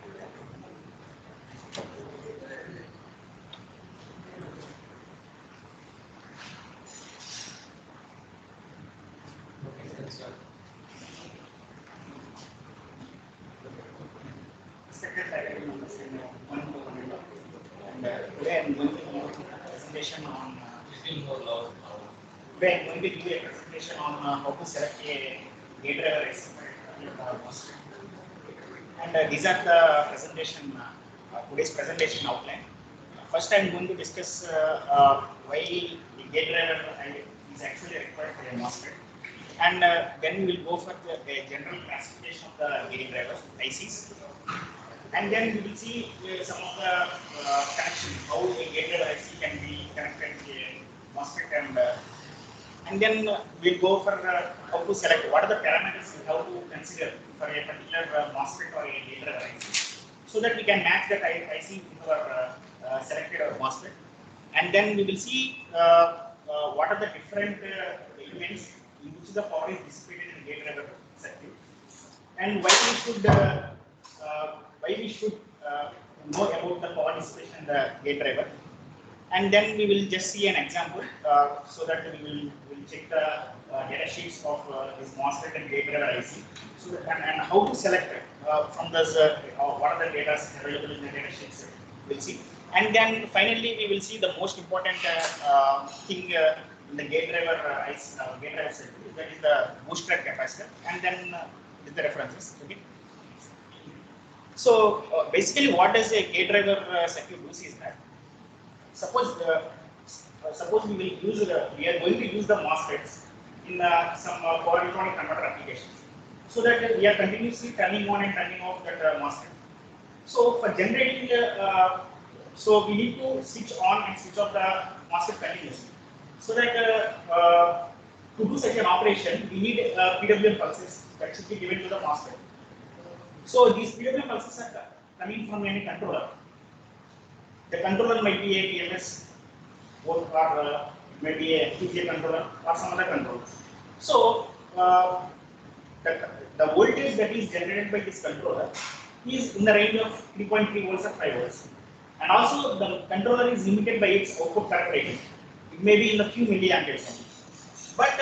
Today I'm going to give a presentation on today I'm going to give a presentation on how to select a gate driver IC. And these are the presentation today's presentation outline. First, I'm going to discuss why the gate driver is actually required for a MOSFET, and then we will go for the general classification of the gate driver ICs, and then we will see some of the connections, how a gate driver IC can be connected to a MOSFET, and then we'll go for how to select what are the parameters we have to consider for a particular MOSFET or a gate driver IC, so that we can match that IC with our selected MOSFET, and then we will see what are the different elements in which the power is dissipated in the gate driver circuit, and why we should know about the power dissipation in the gate driver, and then we will just see an example so that we will check the data sheets of this MOSFET and gate driver IC, so that, and how to select from this what are the data available in the data sheets we'll see, and then finally we will see the most important thing in the gate driver gate driver circuit, that is the booster capacitor, and then with the references. Okay. So basically, what does a gate driver circuit do is that suppose we will use we are going to use the MOSFETs in some power electronic converter applications, so that we are continuously turning on and turning off that MOSFET. So for generating, so we need to switch on and switch off the MOSFET continuously, so that to do such an operation, we need PWM pulses that should be given to the MOSFET. So these PWM pulses are coming from any controller. The controller might be a PMS, or maybe a FPGA controller or some other controller. So the voltage that is generated by this controller is in the range of 3.3 volts or 5 volts. And also the controller is limited by its output current rating. It may be in the few milliamperes. But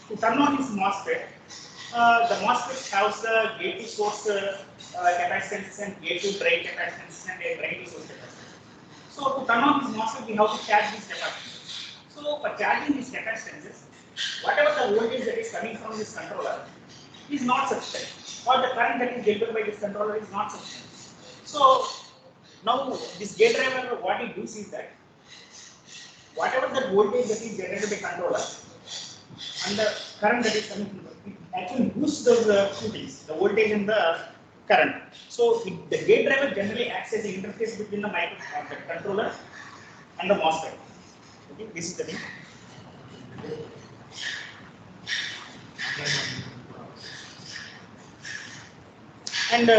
to turn on this MOSFET, the MOSFET has the gate to source capacitance and gate to drain capacitance and a drain to source capacitance. So to turn on this MOSFET, we have to charge these capacitances. So for charging these capacitances, whatever the voltage that is coming from this controller is not sufficient, or the current that is generated by this controller is not sufficient. So now this gate driver, what it does is that whatever the voltage that is generated by controller and the current that is coming from it actually boosts those two things, the voltage and the current. So the gate driver generally acts as an interface between the controller and the MOSFET. Okay, this is the thing. And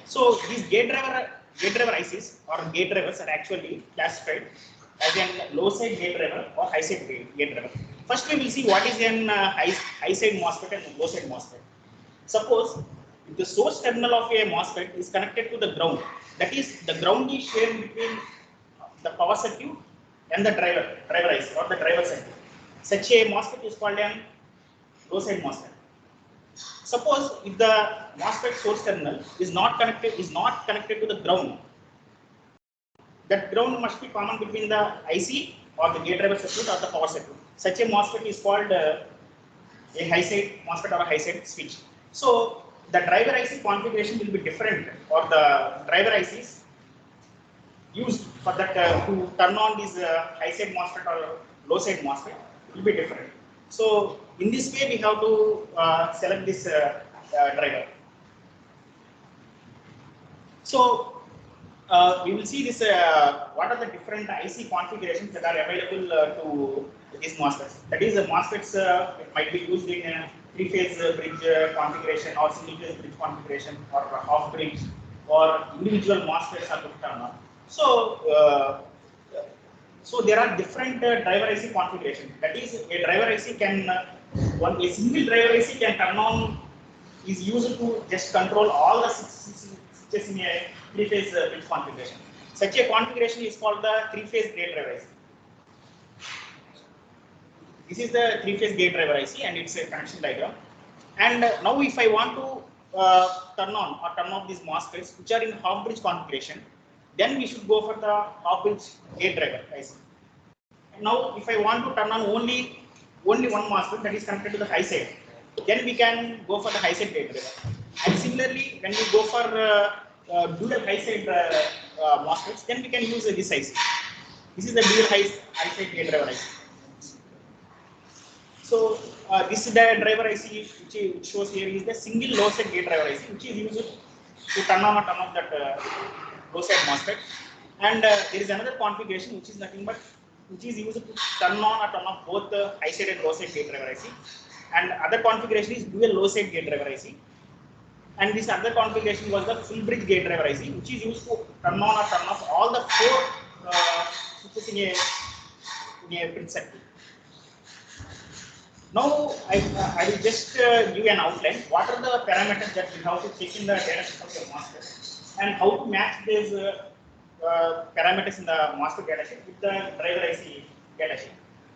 so these gate driver ICs or gate drivers are actually classified as a low side gate driver or high side gate driver. First, we will see what is an high side MOSFET and low side MOSFET. Suppose if the source terminal of a MOSFET is connected to the ground, that is, the ground is shared between the power circuit and the driver IC or the driver circuit. Such a MOSFET is called a low side MOSFET. Suppose if the MOSFET source terminal is not connected to the ground, that ground must be common between the IC or the gate driver circuit or the power circuit. Such a MOSFET is called a high side MOSFET or a high side switch. So the driver IC configuration will be different, or the driver ICs used for that to turn on this high side MOSFET or low side MOSFET will be different. So in this way, we have to select this driver. So we will see this. What are the different IC configurations that are available to these MOSFETs? That is, the MOSFETs it might be used in a three-phase bridge configuration, or single-phase bridge configuration, or half bridge, or individual MOSFETs are put on. So so there are different driver IC configurations. That is, a driver IC can a single driver IC can turn on, is used to just control all the switches in a three-phase bridge configuration. Such a configuration is called the three-phase gate driver IC. This is the three-phase gate driver IC and its a connection diagram. And now if I want to turn on or turn off these MOSFETs which are in half bridge configuration, then we should go for the half bridge gate driver IC. And now if I want to turn on only one MOSFET that is connected to the high side, then we can go for the high side gate driver. And similarly, when we go for dual high side MOSFETs, then we can use this IC. This is the dual high side gate driver IC. So this is the driver IC which shows here is the single low side gate driver IC which is used to turn on or turn off that low side MOSFET. And there is another configuration which is nothing but which is used to turn on or turn off both the high side and low side gate driver IC. And other configuration is dual low side gate driver IC. And this other configuration was the full bridge gate driver IC which is used to turn on or turn off all the four switches in a bridge circuit. Now I will just give an outline. What are the parameters that we have to check in the data sheet of the MOSFET and how to match these parameters in the MOSFET data sheet with the driver IC data sheet.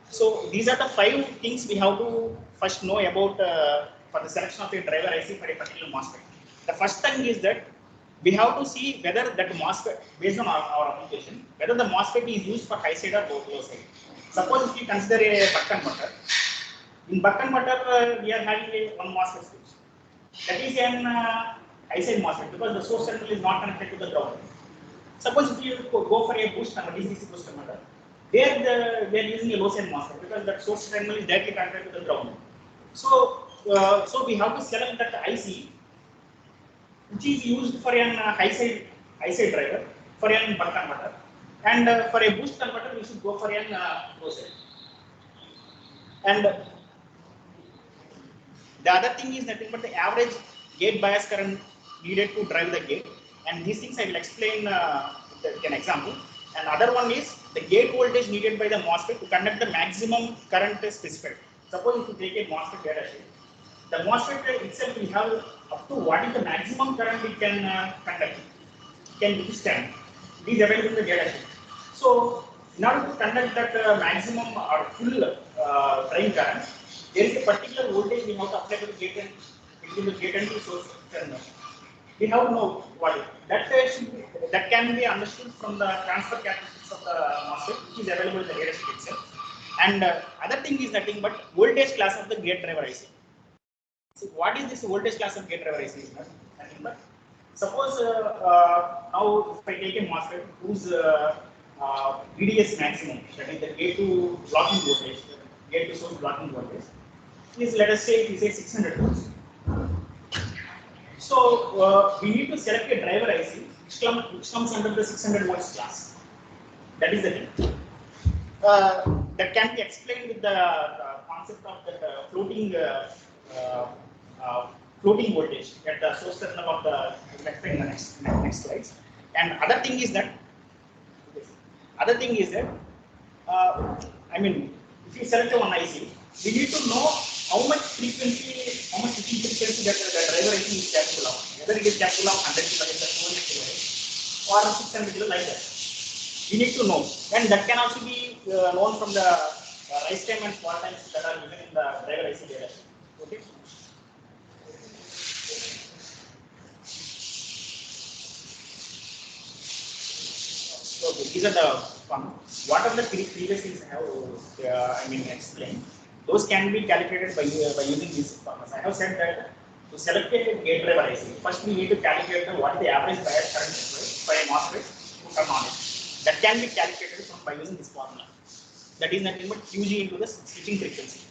So these are the 5 things we have to first know about for the selection of a driver IC for a particular MOSFET. The first thing is that we have to see whether that MOSFET, based on our application, whether the MOSFET is used for high side or low side. Suppose if you consider a buck converter. In buck converter, we are having one MOSFET switch. That is an high side MOSFET because the source terminal is not connected to the ground. Suppose if you go for a boost converter, DC boost converter, there we are using a low side MOSFET because that source terminal is directly connected to the ground. So, we have to select that IC which is used for an high side driver for a buck converter, and for a boost converter we should go for an low side. And the other thing is nothing but the average gate bias current needed to drive the gate, and these things I will explain with an example. And other one is the gate voltage needed by the MOSFET to conduct the maximum current specified. Suppose if you take a MOSFET data sheet, the MOSFET itself will have up to what is the maximum current it can conduct, can withstand. It is available in the data sheet. So in order to conduct that maximum or full drain current, there is a particular voltage we have to apply to the gate and between the gate and the source terminal. We have to know what is that can be understood from the transfer characteristics of the MOSFET which is available in the data sheet itself. And other thing is nothing but voltage class of the gate driver IC. So what is this voltage class of gate driver IC? Is nothing but suppose now if I take a MOSFET whose VDS maximum, that is the gate to blocking voltage, gate to source blocking voltage, is let us say it is a 600 volts. So we need to select a driver IC which comes under the 600 volts class. That is the thing. That can be explained with the concept of the floating voltage at the source terminal of the. I will explain in the next slides. And other thing is that I mean, if you select one IC, we need to know how much frequency, how much switching frequency that the driver IC is capable of. Whether it is capable of 100 kHz or 200 kHz or 600 kHz like that. We need to know, and that can also be known from the rise time and fall times that are given in the driver IC data. Okay. So these are the what are the previous things I have explained. Those can be calculated by using these formulas. I have said that to select a gate driver IC, first we need to calculate what is the average bias current by a MOSFET to turn on it. That can be calculated by using this formula. That is nothing but QG into the switching frequency.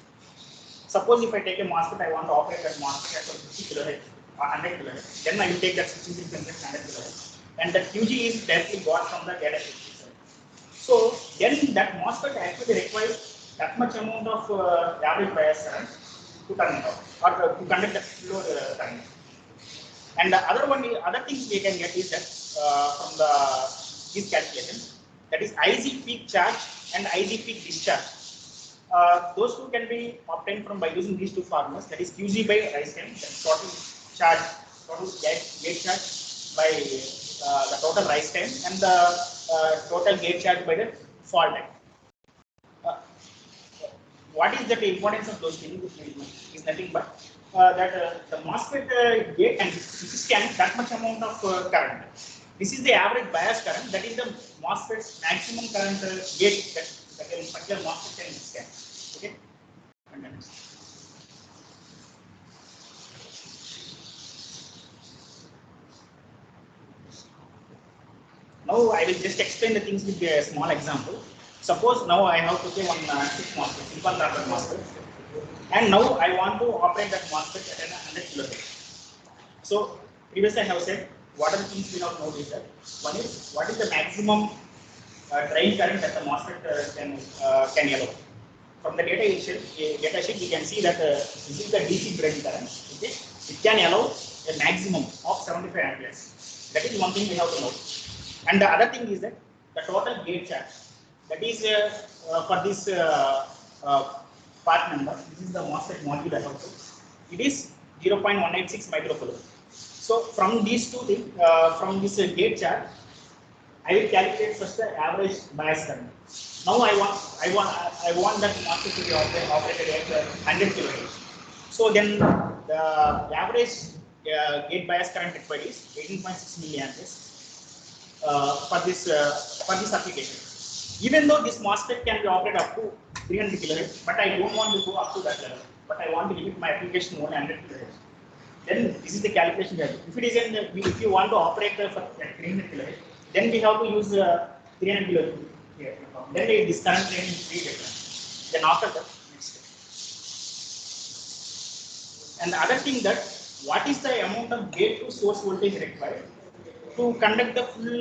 Suppose if I take a MOSFET, I want to operate that MOSFET at 50 kHz or 100 kHz, then I will take that switching frequency at 100 kHz. And the QG is directly got from the data sheet. So then that MOSFET actually requires that much amount of average bias current to turn it off or to conduct that load current. And the other things we can get is that from these calculations, that is IC peak charge and IC peak discharge. Those two can be obtained by using these two formulas. That is QG by rise time, that is total charge, total gate charge, by the total rise time and the total gate charge by the fall time. Uh, what is the importance of those things is nothing but that the MOSFET gate and scan that much amount of current. This is the average bias current. That is the MOSFET's maximum current gate that a particular MOSFET can scan. Okay. And then, now I will just explain the things with a small example. Suppose now I have to say one SiC MOSFET, silicon carbide MOSFET, and now I want to operate that MOSFET at 100 kilohertz. So previously I have said what are the things we have known is that one is what is the maximum drain current that the MOSFET can allow. From the data sheet we can see that this is the DC drain current. Okay, it can allow a maximum of 75 amperes. That is one thing we have to know. And the other thing is that the total gate charge. That is for this part number. This is the MOSFET module I have to. It is 0.186 microcoulomb. So from these two things, from this gate charge, I will calculate first the average bias current. Now I want that MOSFET to be operated at 100 kilohertz. So then the average gate bias current required is 18.6 milliamperes for this application. Even though this MOSFET can be operated up to 300 kilohertz, but I don't want to go up to that level. But I want to limit my application only 100 kilohertz. Then this is the calculation value. If it is if you want to operate for 300 kilohertz, then we have to use 300 kilohertz here. Then this current range is 3 different. Then after that, next step. And the other thing that what is the amount of gate to source voltage required to conduct the full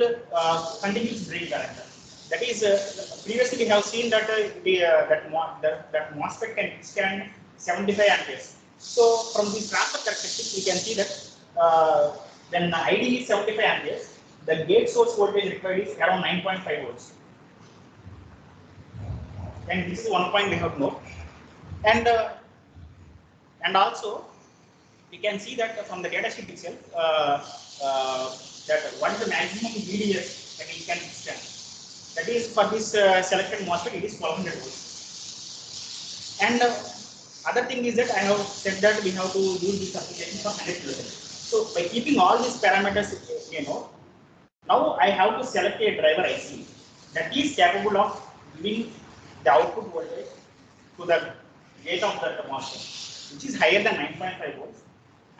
continuous drain current? That is, previously we have seen that that MOSFET can scan 75 amperes. So from this transfer characteristic, we can see that when ID is 75 amperes, the gate source voltage required is around 9.5 volts. And this is one point we have to know. And also we can see that from the data sheet itself that what is the maximum VDS that it can scan. That is for this selected MOSFET, it is 1200 volts. And other thing is that I have said that we have to use this application for 100 kilohertz. So by keeping all these parameters, now I have to select a driver IC that is capable of giving the output voltage to the gate of the MOSFET, which is higher than 9.5 volts,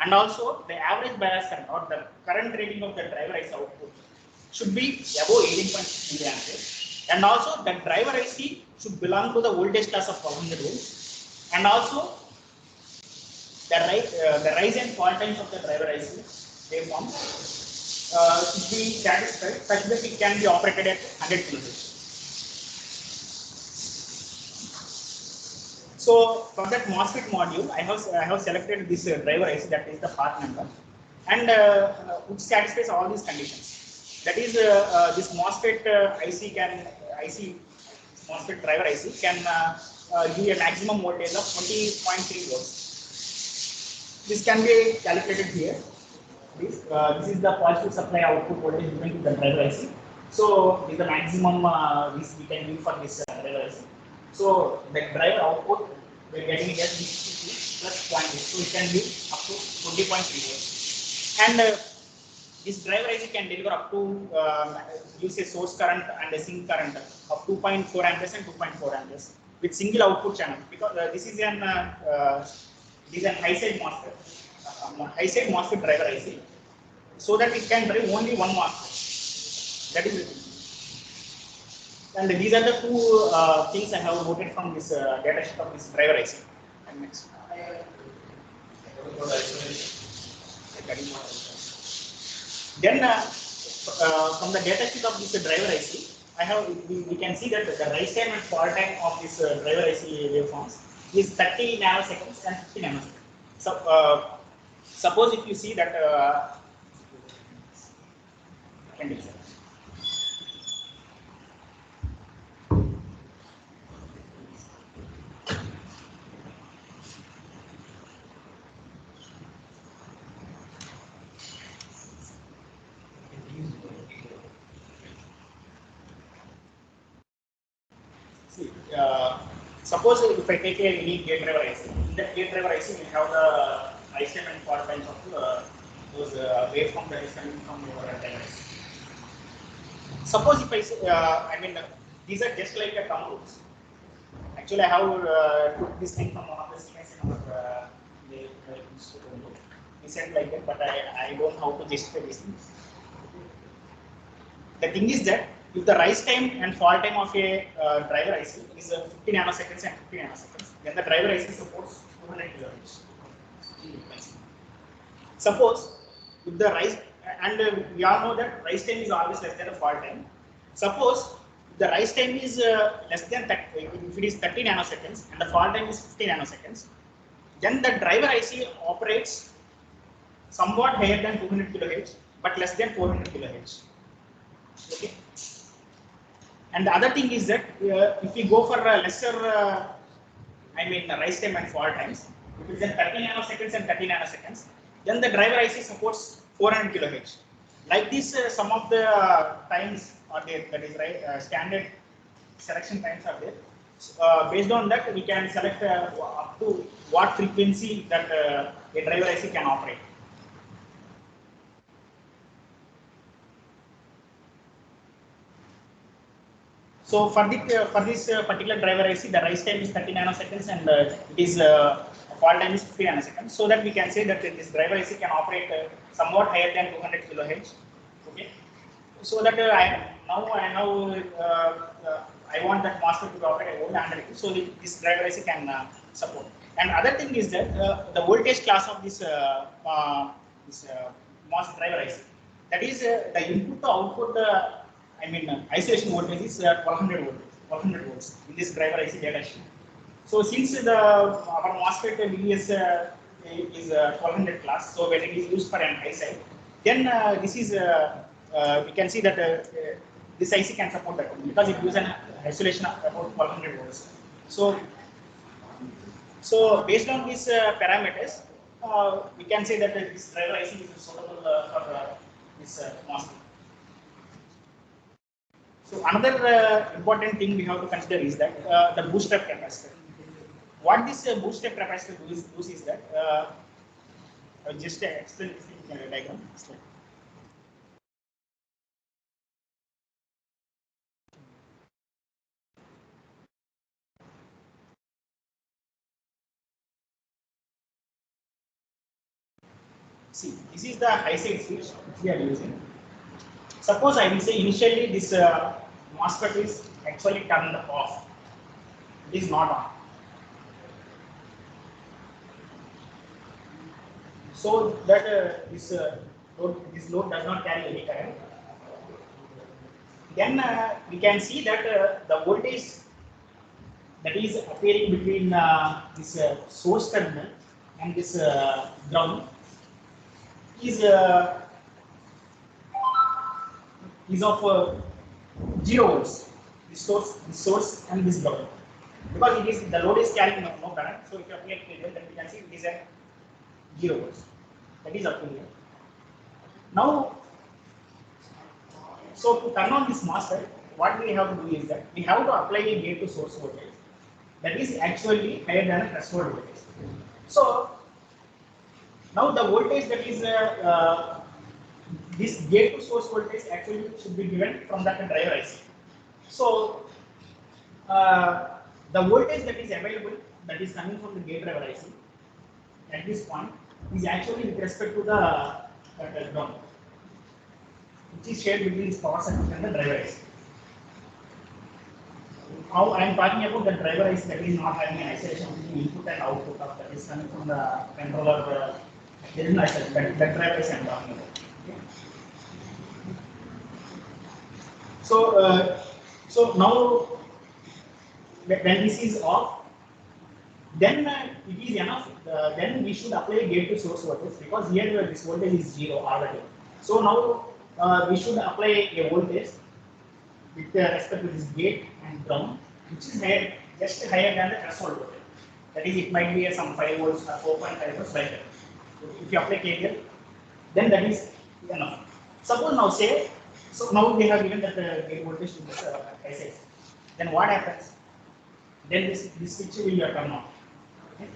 and also the average bias current or the current rating of the driver IC output should be above 18.6 milliamperes, and also the driver IC should belong to the voltage class of 1200 volts, and also the rise and fall times of the driver IC waveform should be satisfied such that it can be operated at 100 kilohertz. So for that MOSFET module, I have selected this driver IC, that is the part number, and which satisfies all these conditions. That is, this MOSFET MOSFET driver IC can give a maximum voltage of 20.3 volts. This can be calculated here. This is the positive supply output voltage given to the driver IC. So this is the maximum we can give for this driver IC. So the driver output we are getting it as plus 0.8. So it can give up to 20.3 volts. And this driver IC can deliver up to use a source current and a sink current of 2.4 amperes and 2.4 amperes with single output channel, because this is an high side MOSFET, high-side MOSFET driver IC, so that it can drive only one MOSFET. That is the thing. And these are the two things I have noted from this data sheet of this driver IC. And next. Then from the data sheet of this driver IC, we can see that the rise time and fall time of this driver IC waveforms is 30 nanoseconds and 50 nanoseconds. So suppose if you see that See, suppose if I take any gate driver IC, in that gate driver IC we have the ISM and fault lines of those waveform that is coming from your driver IC. Suppose if I say, these are just like a thumb rules. Actually, I have took this thing from one of the seniors in our institute only. He said like that, but I don't know how to justify these things. The thing is that if the rise time and fall time of a driver IC is 50 nanoseconds and 50 nanoseconds, then the driver IC supports 200 kilohertz. Suppose if the rise, and we all know that rise time is always less than the fall time. Suppose the rise time is less than 30, if it is 30 nanoseconds and the fall time is 50 nanoseconds, then the driver IC operates somewhat higher than 200 kilohertz but less than 400 kilohertz. Okay. And the other thing is that if we go for lesser, rise time and fall times, if it is 30 nanoseconds and 30 nanoseconds, then the driver IC supports 400 kilohertz. Like this, some of the times are there, that is right, standard selection times are there. Based on that, we can select up to what frequency that a driver IC can operate. So for this particular driver IC, the rise time is 30 nanoseconds and it is fall time is 50 nanoseconds. So that we can say that this driver IC can operate somewhat higher than 200 kilohertz. Okay. So that I want that MOSFET to operate at 100. So this driver IC can support. And other thing is that the voltage class of this MOS driver IC, that is the input to output. Isolation voltage is 1200 volts in this driver IC data sheet. So since our MOSFET VDS is 1200 class, so when it is used for an high side, then this is we can see that this IC can support that because it uses an isolation of about 1200 volts. So based on these parameters, we can say that this driver IC is suitable for this MOSFET. So another important thing we have to consider is that the bootstrap capacitor. What this bootstrap capacitor does is that I'll just explain this in a diagram. See, this is the high side switch which we are using. Suppose I will say initially this MOSFET is actually turned off. It is not on. So that this load does not carry any current. Then we can see that the voltage that is appearing between this source terminal and this ground is of 0 volts. This source and this ground, because it is the load is carrying no current. So if you apply KVL, then we can see it is at 0 volts. That is up to here. Now, so to turn on this MOSFET, what we have to do is that we have to apply a gate to source voltage that is actually higher than a threshold voltage. So now the voltage that is this gate to source voltage actually should be given from that driver IC. So the voltage that is available, that is coming from the gate driver IC at this point, is actually with respect to the ground, which is shared between this power circuit and the driver IC. Now I am talking about the driver IC that is not having an isolation between input and output of that is coming from the controller. There is no isolation. That driver IC I am talking about. Okay. So now when this is off, then it is enough. Then we should apply a gate to source voltage, because here this voltage is 0 already. So now we should apply a voltage with respect to this gate and ground, which is higher, just higher than the threshold voltage. That is, it might be some 5 volts or 4.5 volts like that. If you apply KVL, then that is enough. Suppose now say, so now they have given that gate voltage to this IC. Then what happens? then this switch will turn on. Okay.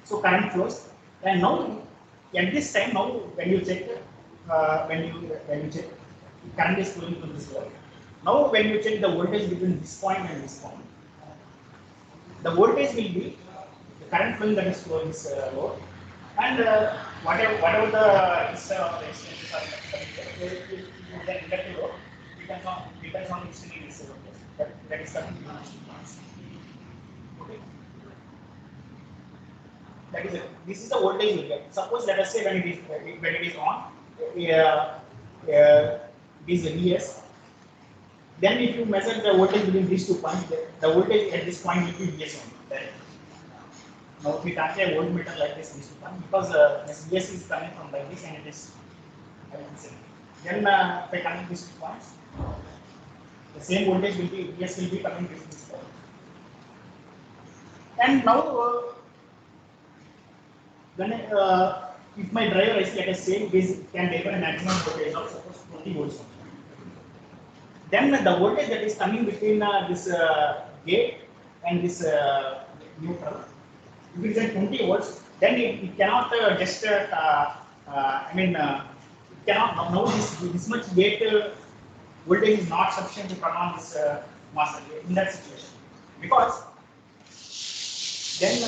So current flows, and now at this time, now when you check current is flowing to this wire. Now when you check the voltage between this point and this point, the voltage will be the current flowing that is flowing this load, and whatever the resistance or the extensions are the inductive load depends on the extended voltage that is coming from these two points. Okay. That is it. This is the voltage you get. Suppose let us say when it is on, it is Vs. Then if you measure the voltage between these two points, the voltage at this point will be Vs only. Right? Now we can't say a voltmeter like this these two points because this Vs is coming from like this and it is then if I connect these two points, the same voltage will be Vs will be coming to this point. And now when if my driver IC at a same base can deliver a maximum voltage of suppose 20 volts, then the voltage that is coming between this gate and this neutral, if it is at 20 volts, then it cannot just it cannot now this much gate voltage is not sufficient to turn on this master gate in that situation, because then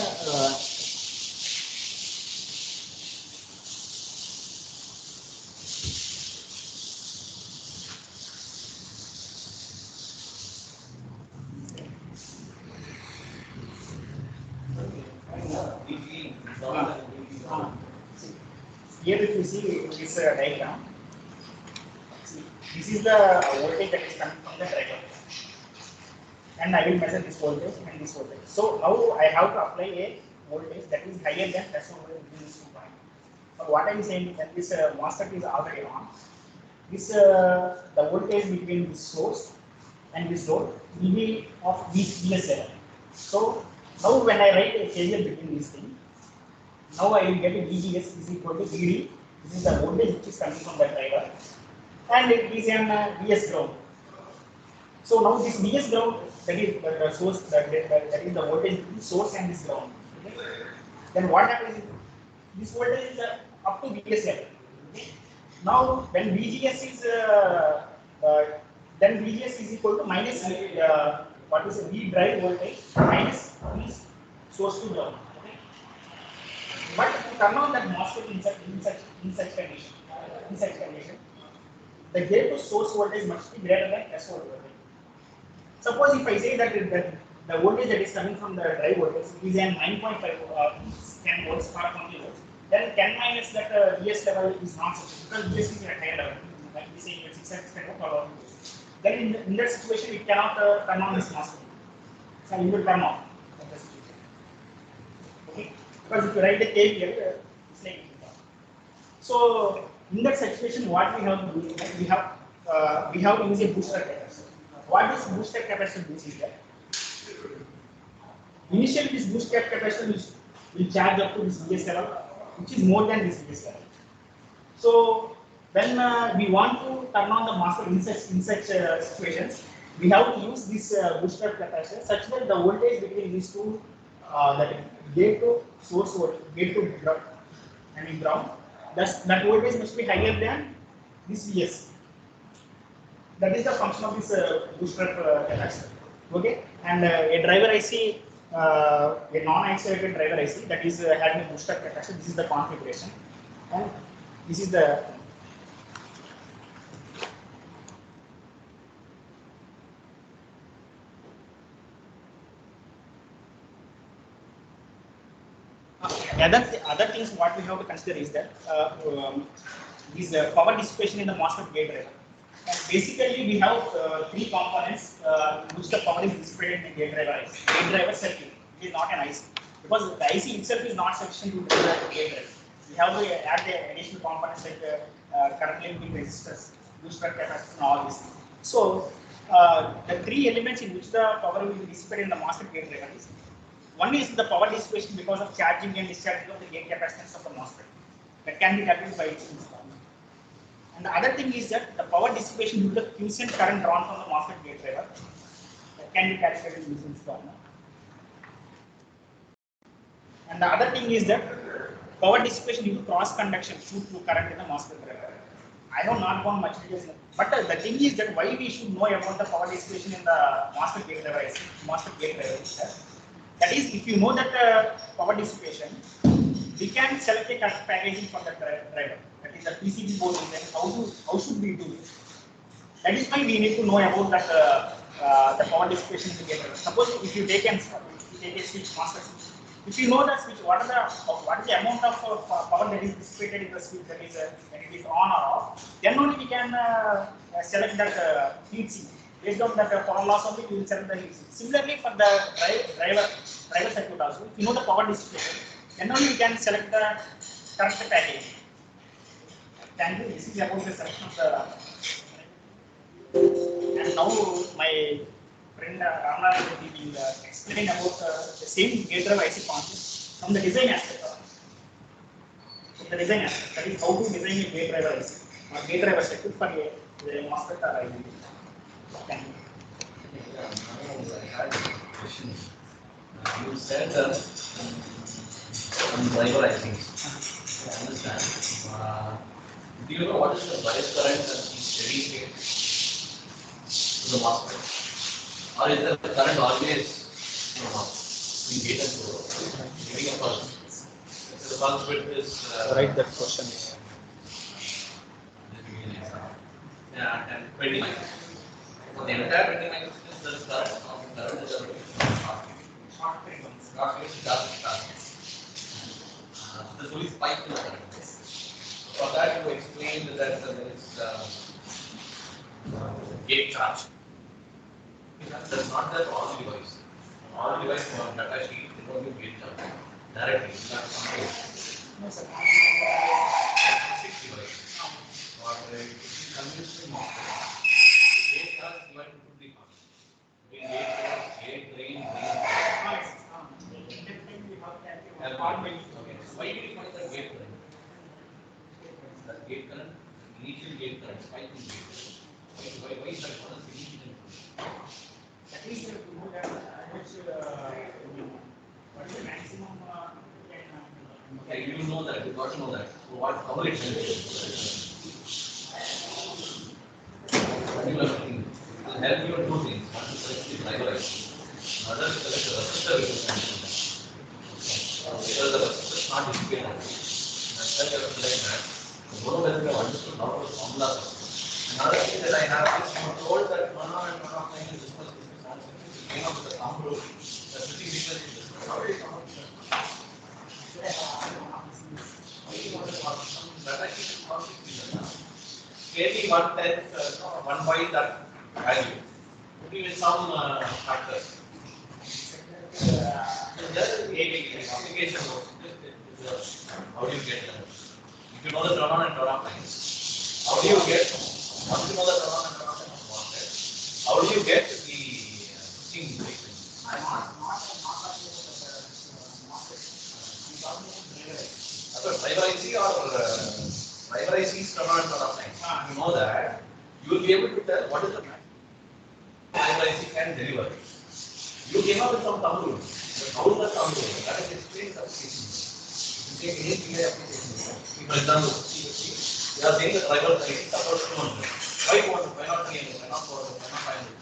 here if you see this diagram, see, this is the voltage that is coming from the driver, and I will measure this voltage and this voltage. So now I have to apply a voltage that is higher than threshold voltage between these two points. But what I am saying is that this MOSFET is already on. This the voltage between this source and this load will be of this Vs level. So now when I write a KVL between these things, now I will get a VGS is equal to VD. This is the voltage which is coming from the driver, and it is an Vs ground. So now this Vs ground, that is the source, that is the voltage between source and this ground. Okay? Then what happens is this voltage is up to Vs level. Okay? Now when VGS is then VGS is equal to minus what is V drive voltage minus V source to ground. But to turn on that MOSFET in such condition, the gate to source voltage must be greater than threshold voltage. Suppose if I say that the voltage that is coming from the drive voltage is an 9.5 10 volts or 20 volts, then 10 minus that Vs level is not sufficient because Vs is at higher level, like we say 6 or then in that situation it cannot turn on this MOSFET. So it will turn off. Okay. Because if you write the KVL, it's like so in that situation, what we have to do is that we have to use a booster capacitor. What this booster capacitor does is that initially this booster capacitor will charge up to this Vs level, which is more than this Vs level. So when we want to turn on the MOSFET in such situations, we have to use this booster capacitor such that the voltage between these two, that gate to source voltage, gate to ground, that voltage must be higher than this Vs. That is the function of this booster capacitor. Okay, and a driver IC, a non-isolated driver IC that is having a booster capacitor. This is the configuration, and this is the other things what we have to consider is that power dissipation in the MOSFET gate driver. And basically, we have three components which the power is dissipated in the gate driver IC. Gate driver circuit, it is not an IC because the IC itself is not sufficient to deliver the gate driver. We have to add the additional components like current limiting resistors, booster capacitors, and all these things. So the three elements in which the power will be dissipated in the MOSFET gate driver is: one is the power dissipation because of charging and discharging of the gate capacitance of the MOSFET. That can be calculated by its installment. And the other thing is that the power dissipation due to the quiescent current drawn from the MOSFET gate driver, that can be calculated using this formula. And the other thing is that power dissipation due to cross conduction due to current in the MOSFET driver. I have not gone much details, but the thing is that why we should know about the power dissipation in the MOSFET gate driver IC, MOSFET gate driver. That is, if you know that power dissipation, we can select a correct packaging for the driver. That is the PCB board design. How should we do it? That is why we need to know about that the power dissipation in the gate driver. Suppose if you take a switch MOSFET switch, if you know the switch, what is the amount of power that is dissipated in the switch, that is when it is on or off, then only we can select that heat sink. Based on that power loss only, we will select the heat sink. Similarly, for the driver circuit also, if you know the power dissipation, then only we can select the correct package. Thank you. This is about the selection of the. And now my friend Ramnath will explain about the same gate driver IC concept from the design aspect. From the design aspect, that is how to design a gate driver IC or gate driver circuit for a MOSFET or IC. Thank you. I had a question. You said driver ICs. I understand. Do you know what is the bias current and steady state to the MOSFET? Or is the current always in gate and giving a pulse? So the pulse width is Write that question. Yeah, and 20 microns. For the entire 20 microns, there is current. Current is not there's only spike in the current. For that, you explained that there is gate charge. That's not that all device. All device for data sheet, they don't give gate charge directly. You have some No, sir. 6 device. Or conventional model. The gate charge is divided into 3 parts. Between gate, drain. Why do you find that gate current? That gate current, initial gate current, spike in gate. Why is that? What is the initial current? That is to know that what is the maximum Okay, you know that, you got to know that. So what, how will it help you? Particular thing. It will help you in 2 things. One to select the driver IC. Another to select the resistor resistance. Because the resistor is not dissipated. That's why you have to select that. Both of them have understood how to formula. Another thing that I have is you are told that 1 hour and 1 hour time is discussed with this answer. You came up with a thumb rule. The switching frequency is discussed. How do you come up with that? Clearly, 1/10, 1 by that value. Putting in some factors. Just the application works. How do you get that? If you know the turn on and turn off lines, how do you get? Once you know the turn on and turn off lines, how do you get the switching frequency? Driver IC or driver IC's turn on and turn off lines. You know that, you will be able to tell what is the driver IC can deliver. You came up with some thumb rule. But how is the thumb rule? That is explained in the application. You take any PI application. For example, you are saying the driver IC supports 200. Why 200? Why not 300? Why not 400? Why not 500?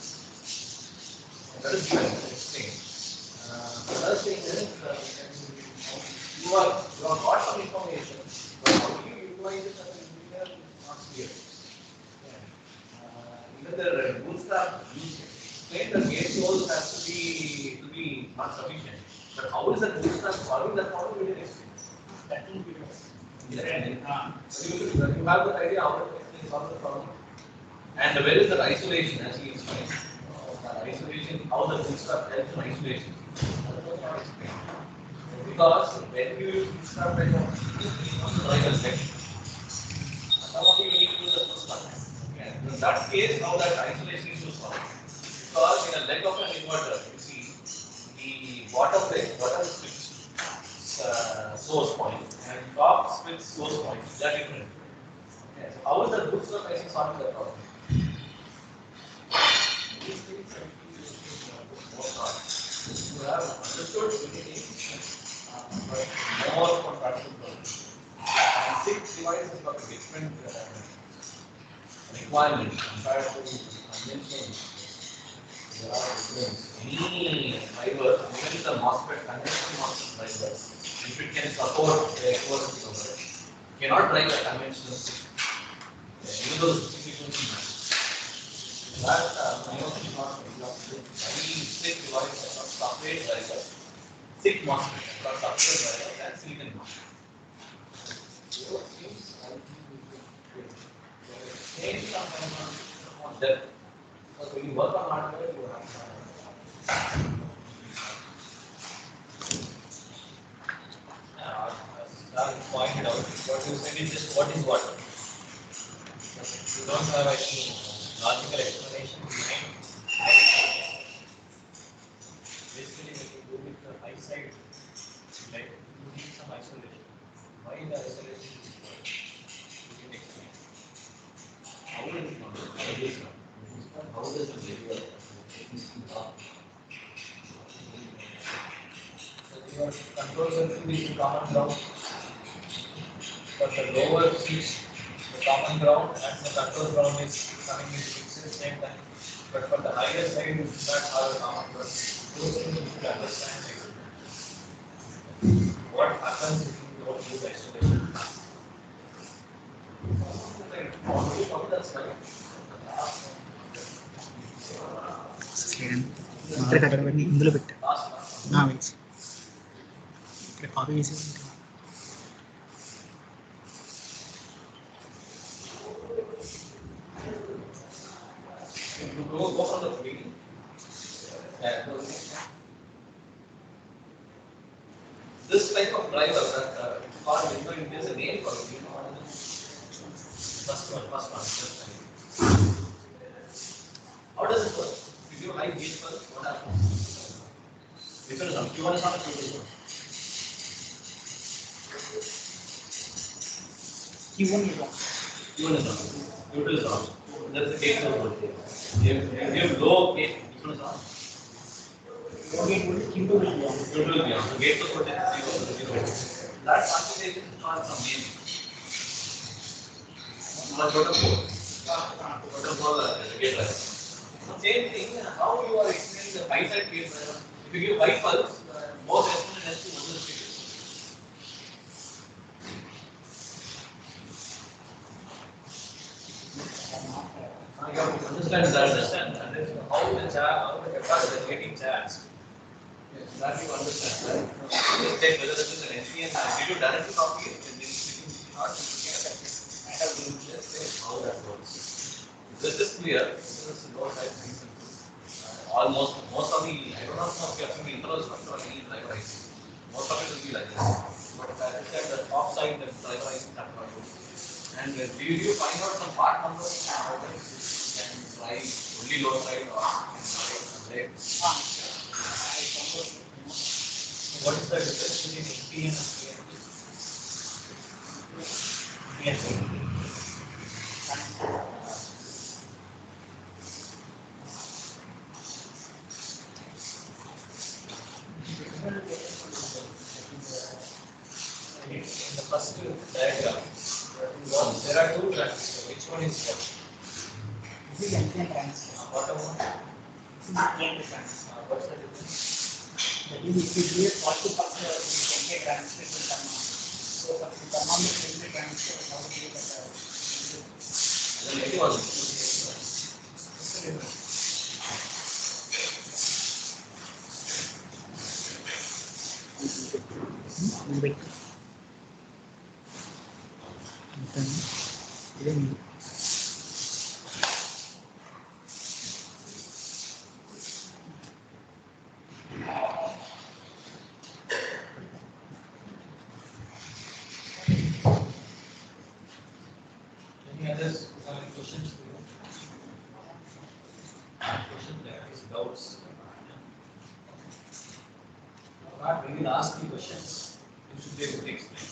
That is given. Explained. The other thing is, you have got some information, but how do you utilize it as an engineer is not clear. Even the rules are explained that gate source has to be not sufficient. But how is the rules are solving that problem? We didn't explain. that will be You have the idea how to solve the problem. And where is that isolation as he explained? Isolation, how the bootstrap helps in isolation. Because when you use bootstrap, you must drive a section. Some of you need to use the bootstrap. In that case, now that isolation is used. Because in a leg of an inverter, you see the bottom switch source point and top switch source point, they are different. Okay. So how is the bootstrap IC solving the problem? most are. You have understood unity, but more contraction problems. And six devices got a different requirement compared to conventional. There are different. Any driver, even the MOSFET, conventional MOSFET drivers, if it can support the equivalence of it, cannot drive a conventional six. Even though the specifications match. That IoT is not exactly very thick device across separate drivers, thick MOSFET across separate drivers and silicon MOSFET. Maybe sometimes on depth. Because when you work on hardware, you have as pointed out, what you said is just what is what. You don't have any logical explanation behind. Basically, when you go with the high side, like you need some isolation. Why the isolation is required? You can explain. How does it come? How does it deliver? So your control circuit is in common ground, but the lower is the common ground and the control ground is coming in at the same time. But for the higher side, you do not have a common ground. Those things you should understand what happens if you don't use isolation. ఇక్కడ కట్టబడి ఇందులో పెట్టా వేసి ఇక్కడ copy చేసి Go from the beginning. This type of driver that called window, there's a name for it. You know, first one. How does it work? If you high gauge first, what happens? Because you want to start a Q1 is on. Q1 is on. Q2 is on. That's the gate of voltage. If you have low gate, Q1 is on. Low gate voltage, Q2 will be on. Q2 will be on. So gate of voltage is 0. That computation is not some name. Total 4. Total 4 the gate driver. Same thing, how you are explaining the high side gate driver. If you give high pulse, more exponent has to move the speed. You have to understand that. How the capacitor is getting charged. Yes, that you understand. Right? Just take whether this is an NPN. Did you directly copy it? I have to just say how that works. This is clear. This is low side principle. Almost most of the I don't know if you have seen the internal structure of any driver IC. Most of it will be like this. But as I said, the top side the driver IC have not worked. And do you find out some part numbers how can drive only low side or can drive what is the difference between NPN and PNP? In the first diagram, there are two transistors. Which one is what? This is NPN transistor. Bottom one? This is PNP transistor. What's the difference? That is, if you do a positive pulse, the NPN transistor will turn on. So, if you turn on the PNP transistor, how do you get The negative one. What's the difference? wait. Then Any others questions? Questions there is doubts. Not when you ask me questions, you should be able to explain.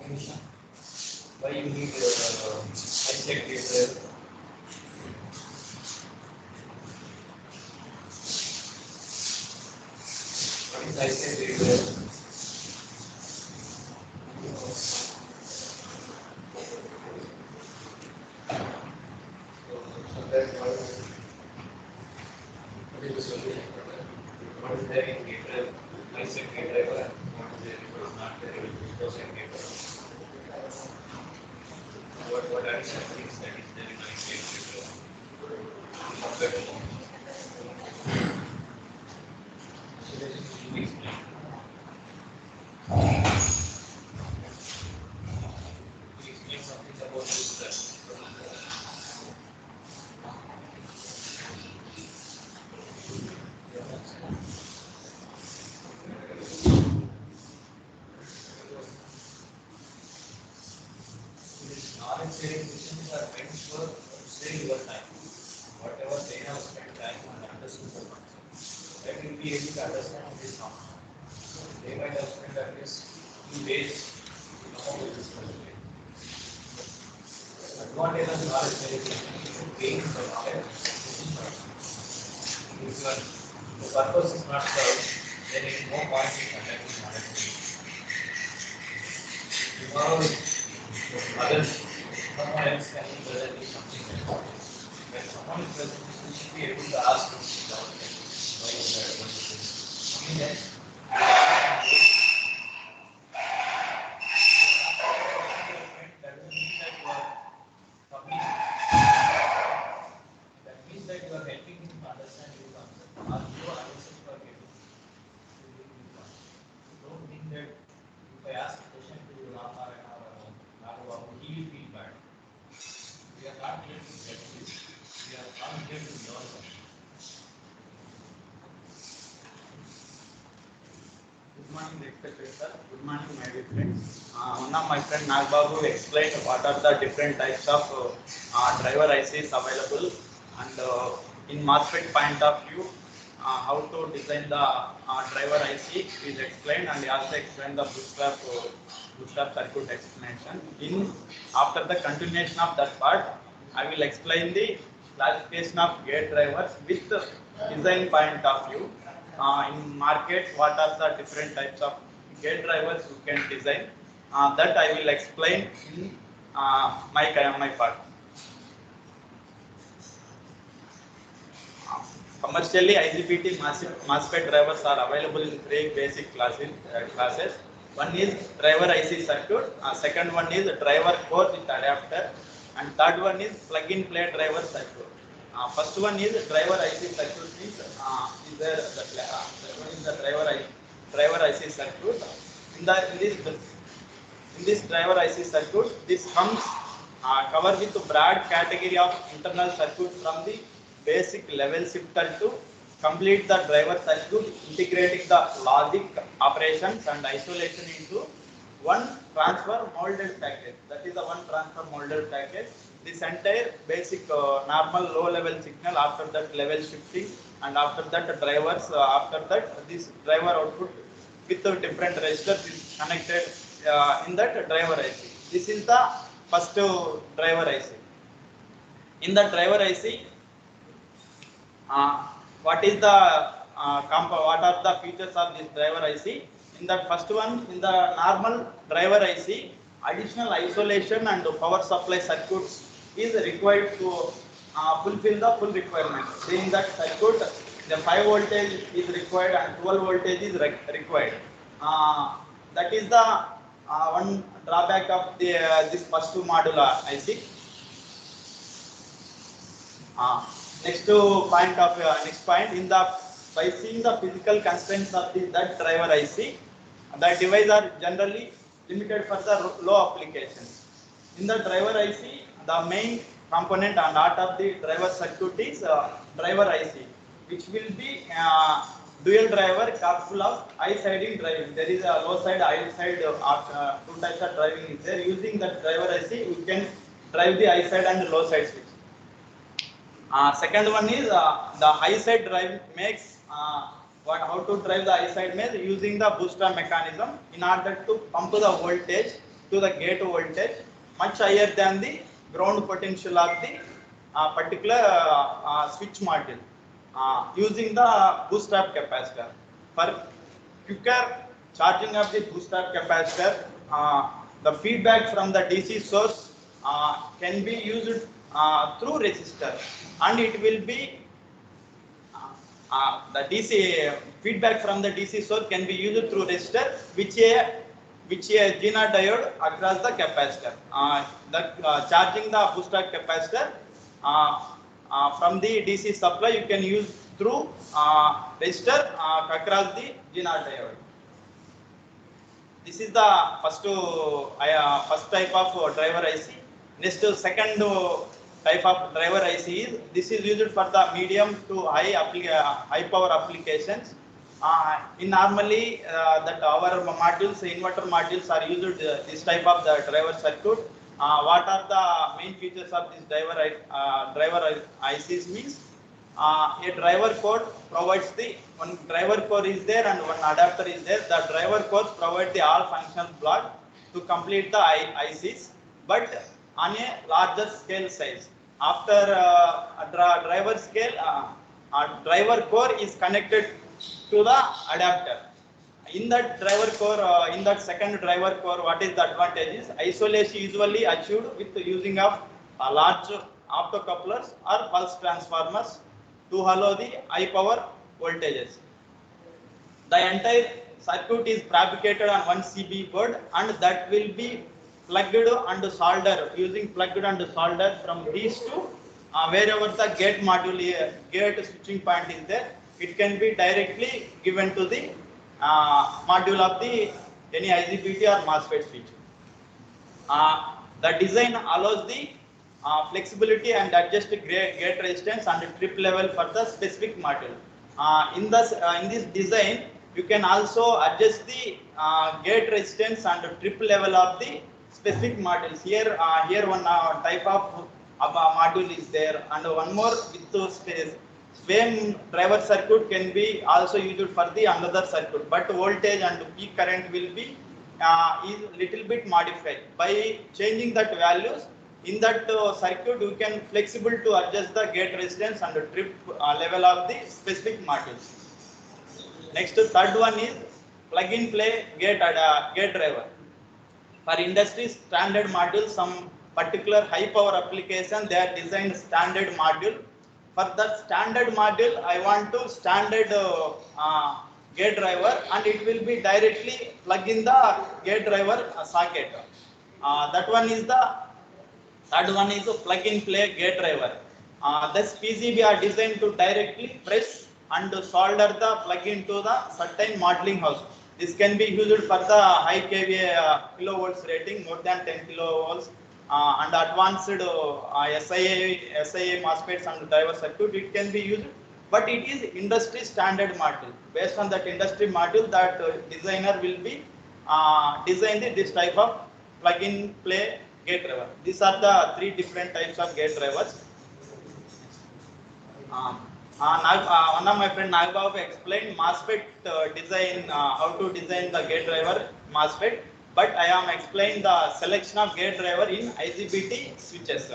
Question? Why you need high-tech data? What is high-tech data? So that's what is the solution for that? What is there in data? High-tech data and what is there what is not there in low-tech data? What are some things that is there in high-tech data? Compared to please explain. Please explain something about this. Knowledge sharing sessions are meant for saving your time. Whatever they have spent time on understanding the concept, that will be able to understand this now. They might have spent at least 2 days to come up with this concept. Advantage of knowledge sharing sessions is to gain the knowledge. If the purpose is not served, then it is no point in conducting knowledge sharing. Tomorrow, others, someone else can be presenting something else. When someone is presenting, you should be able to ask them without why is that, what is this? Only then, doesn't mean that you are publishing. That means that you are helping him to understand your concept, or you are yourself are getting to the point. Don't think that if I ask a question to Ramarayana or Raghubabu, he will feel bad. We are not here to get this. We are not here to learn something. Good morning, respected sir. Good morning, my dear friends. One of my friend Nagbabu explained what are the different types of driver ICs available, and in MOSFET point of view, how to design the driver IC is explained, and he also explained the bootstrap circuit explanation. In after the continuation of that part, I will explain the classification of gate drivers with design point of view. In market, what are the different types of gate drivers you can design? That I will explain in my part. Commercially, IGBT MOSFET drivers are available in three basic classes. One is driver IC circuit, second one is driver core with adapter, and third one is plug-in-play driver circuit. First one is driver IC circuit means that one is the driver IC circuit. In this driver IC circuit, this comes covered with broad category of internal circuit from the basic level shifter to complete the driver circuit, integrating the logic operations and isolation into one transfer molded package. That is the one transfer molded package. This entire basic normal low level signal, after that level shifting, and after that drivers, after that this driver output with the different registers is connected in that driver IC. This is the first driver IC. In the driver IC, what is the what are the features of this driver IC? In the first one, in the normal driver IC, additional isolation and power supply circuits is required to fulfill the full requirement. In that circuit, the 5 voltage is required and 12 voltage is required. That is the one drawback of the this first two modular IC. Next point, in the by seeing the physical constraints of that driver IC, the devices are generally limited for the low applications. In the driver IC, the main component and heart of the driver circuit is driver IC, which will be dual driver capable of high-siding driving. There is a low side, high side, two types of driving is there. Using the driver IC, we can drive the high side and low side switch. Second one is the high side drive makes how to drive the high side means using the booster mechanism in order to pump the voltage to the gate voltage much higher than the ground potential of the particular switch module using the bootstrap capacitor. For quicker charging of the bootstrap capacitor, the feedback from the DC source can be used through resistor, and it will be the DC feedback from the DC source can be used through resistor, which a GNOT diode across the capacitor. Charging the bootstrap capacitor from the DC supply, you can use through resistor across the GNOT diode. This is the first type of driver IC. Next, second type of driver IC is this is used for the medium to high power applications. In normally that our modules, inverter modules are used this type of the driver circuit. What are the main features of this driver ICs means? A driver core provides one driver core is there and one adapter is there. The driver cores provide the all functional block to complete the ICs, but on a larger scale size. After a driver scale, a driver core is connected to the adapter. In that driver core, in that second driver core, what is the advantage is isolation usually achieved with the using of large optocouplers or pulse transformers to allow the high power voltages. The entire circuit is fabricated on one CB board, and that will be plugged and soldered using plugged and soldered from these two wherever the gate module, gate switching point is there. It can be directly given to the module of the any IGBT or MOSFET switch. The design allows the flexibility and adjust gate resistance and trip level for the specific module. In this design, you can also adjust the gate resistance and trip level of the specific modules. Here one type of module is there, and one more with the space. Same driver circuit can be also used for the another circuit, but voltage and peak current will be is little bit modified. By changing that values in that circuit, you can flexible to adjust the gate resistance and the trip level of the specific modules. Next, third one is plug-in play gate driver. For industry standard module, some particular high power application, they are designed standard module. For that standard module, I want to standard gate driver, and it will be directly plug in the gate driver socket. That one is the third one is a plug-in play gate driver. This PCB are designed to directly press and solder the plug into the certain modeling house. This can be used for the high kVA kilovolts rating, more than 10 kilovolts, and advanced SIA MOSFETs and driver circuit. It can be used, but it is industry standard module. Based on that industry module, that designer will be design this type of plug-in play gate driver. These are the three different types of gate drivers. One of my friend Nagbabu explained MOSFET design, how to design the gate driver MOSFET, but I am explaining the selection of gate driver in IGBT switches.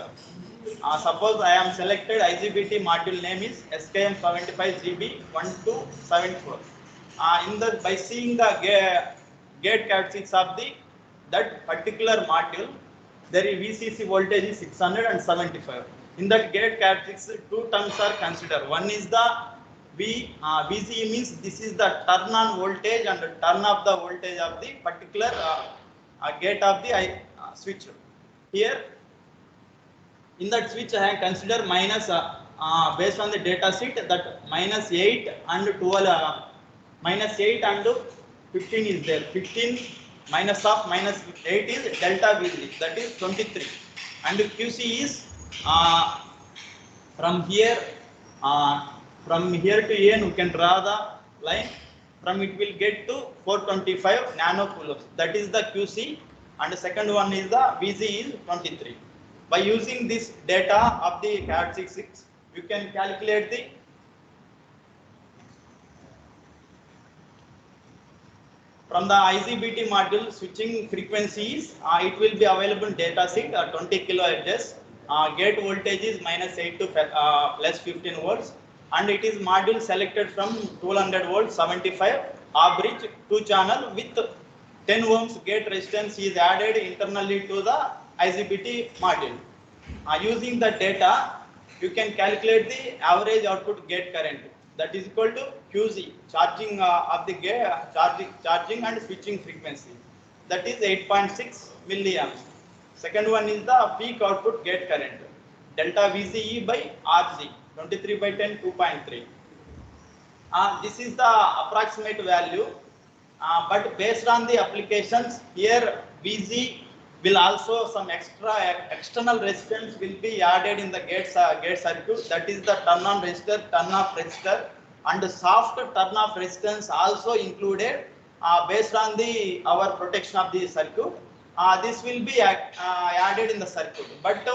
Suppose I am selected IGBT module name is SKM75GB1274. By seeing the gate characteristics of that particular module, there is VCC voltage is 675. In that gate characteristics, two terms are considered. One is the VCE means this is the turn on voltage and the turn off the voltage of the particular gate of the switch. Here, in that switch, I have considered minus based on the data sheet that minus 8 and 12, minus 8 and 15 is there. 15 minus of minus 8 is delta VG, that is 23, and QC is from here to here, we can draw the line. From it will get to 425 nanocoulombs. That is the QC, and the second one is the VG is 23. By using this data of the characteristics, you can calculate the From the IGBT module switching frequencies, it will be available in data sheet 20 kilohertz. Gate voltage is -8 to +15 volts, and it is module selected from 1200 volts 75 bridge 2 channel with 10 ohms gate resistance is added internally to the IGBT module. Using the data, you can calculate the average output gate current, that is equal to QC, charging of the gate, charging and switching frequency, that is 8.6 milliamps. Second one is the peak output gate current, delta VCE by RG, 23 by 10, 2.3. This is the approximate value, but based on the applications, here VG will also some external resistance will be added in the gate circuit, that is the turn on resistor, turn off resistor, and the soft turn off resistance also included based on the our protection of the circuit. This will be added in the circuit, but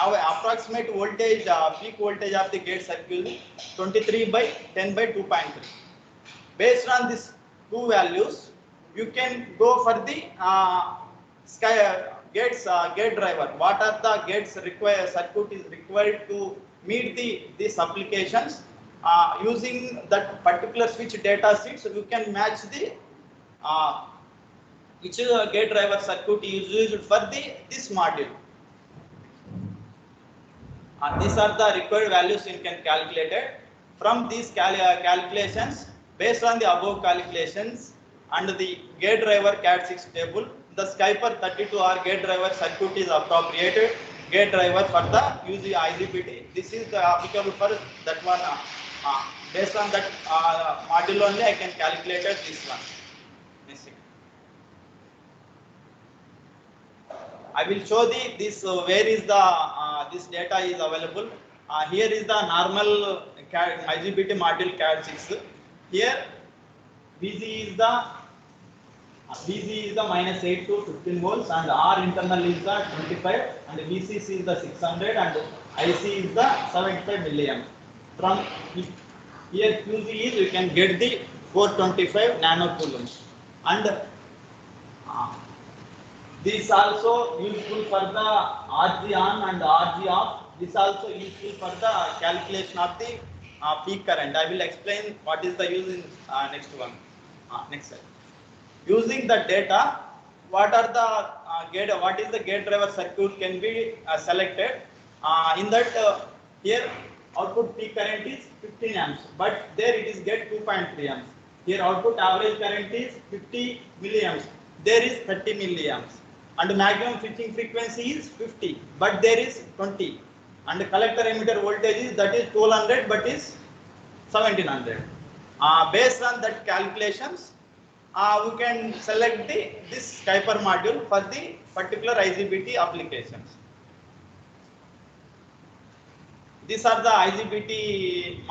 our approximate voltage, peak voltage of the gate circuit is 23 by 10 by 2.3. Based on these two values, you can go for the gate driver. What are the gates required? Circuit is required to meet these applications. Using that particular switch data sheet, so you can match the which gate driver circuit is used for this module. These are the required values you can calculate it. From these calculations, based on the above calculations and the gate driver CAT6 table, the Skyper 32R gate driver circuit is appropriated gate driver for the using IGBT. This is the applicable for that one. Based on that module only, I can calculate this one. I will show this where is the this data is available. Here is the normal IGBT module CAT6. Here VG is the -8 to 15 volts, and R internal is the 25, and VCC is the 600, and IC is the 75 milliamps. From here QC is, you can get the 425 nanocoulombs, and this also useful for the RG on and RG off. This also useful for the calculation of the peak current. I will explain what is the use in next one. Next slide. Using the data, what is the gate driver circuit can be selected. In that here output peak current is 15 amps, but there it is get 2.3 amps. Here output average current is 50 milliamps. There is 30 milliamps. And maximum switching frequency is 50, but there is 20. And the collector emitter voltage is that is 1200, but is 1700. Based on that calculations, we can select this Skyper module for the particular IGBT applications. These are the IGBT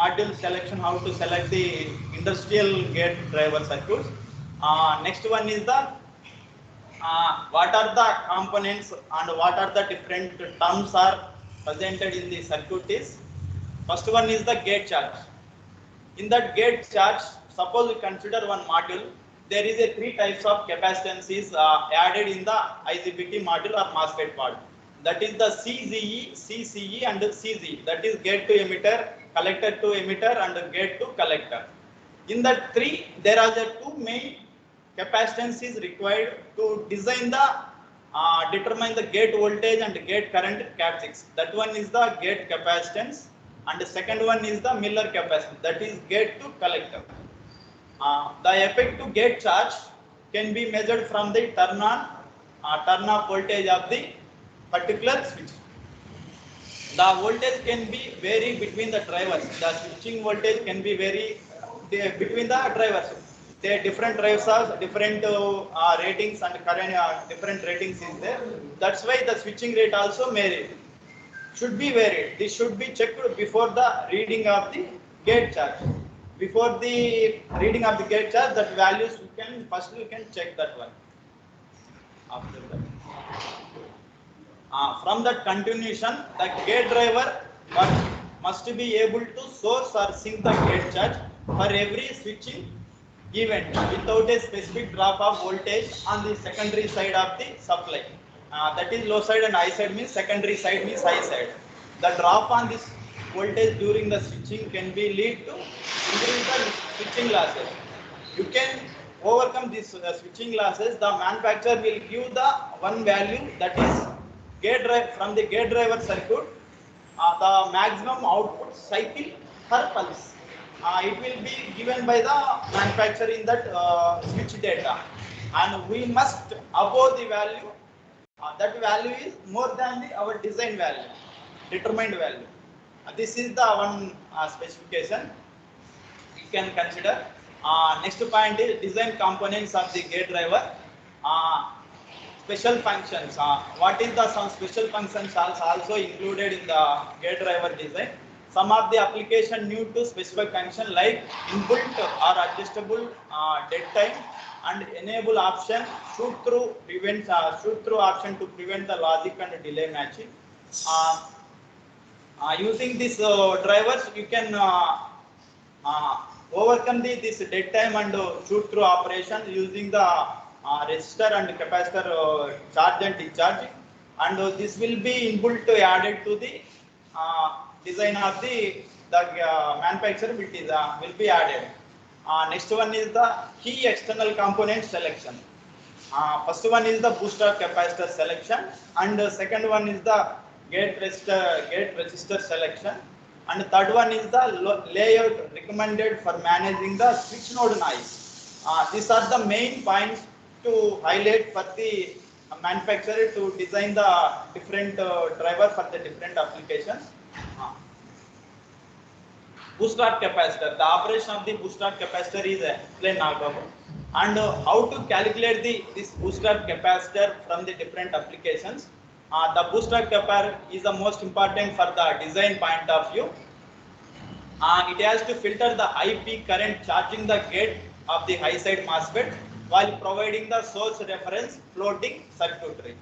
module selection, how to select the industrial gate driver circuits. Next one is the what are the components and what are the different terms are presented in the circuit is. First one is the gate charge. In that gate charge, suppose we consider one module, there is a 3 types of capacitances added in the IGBT module or MOSFET part. That is the CZE, CCE and CZ. That is gate to emitter, collector to emitter and gate to collector. In that 3, there are the 2 main capacitance is required to design the determine the gate voltage and gate current CAT6. That one is the gate capacitance, and the second one is the Miller capacitance, that is gate to collector. The effective gate charge can be measured from the turn off voltage of the particular switch. The voltage can be vary between the drivers. The switching voltage can be vary between the drivers. There different drives have different ratings and current different ratings is there. That's why the switching rate also should be varied. This should be checked before the reading of the gate charge. Before the reading of the gate charge, that values you can check that one. After that, from that continuation, the gate driver must be able to source or sync the gate charge for every switching event without a specific drop of voltage on the secondary side of the supply. That is low side and high side means secondary side means high side. The drop on this voltage during the switching can be lead to increase the switching losses. You can overcome this switching losses. The manufacturer will give the one value, that is gate drive from the gate driver circuit, the maximum output cycle per pulse. It will be given by the manufacturer in that switch data, and we must above the value. That value is more than our design value, determined value. This is the one specification we can consider. Next point is design components of the gate driver. Uh, Special functions. What is the some special functions also included in the gate driver design? Some of the application new to specific function like inbuilt or adjustable dead time and enable option, shoot through option to prevent the logic and delay matching. Using these drivers, you can overcome this dead time and shoot through operation using the resistor and capacitor charge and discharge, and this will be inbuilt added to the design of the manufacturer will be added. Next one is the key external component selection. First one is the booster capacitor selection, and second one is the gate resistor selection, and third one is the layout recommended for managing the switch node noise. These are the main points to highlight for the manufacturer to design the different driver for the different applications. Bootstrap capacitor. The operation of the bootstrap capacitor is explained now, and how to calculate this bootstrap capacitor from the different applications. The bootstrap capacitor is the most important for the design point of view. It has to filter the high peak current charging the gate of the high side MOSFET while providing the source reference floating circuitry.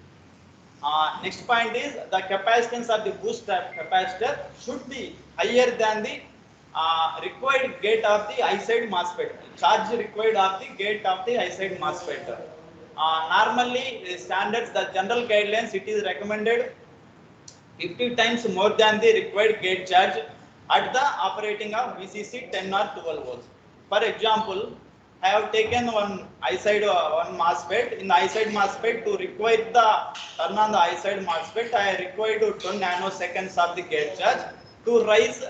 Next point is the capacitance of the bootstrap capacitor should be higher than the required gate of the high side MOSFET. Charge required of the gate of the high side MOSFET. Normally, standards, the general guidelines, it is recommended 50 times more than the required gate charge at the operating of VCC 10 or 12 volts. For example, I have taken one high side one MOSFET. In the high side MOSFET, to require the turn on the high side MOSFET, I require to 10 nanoseconds of the gate charge to rise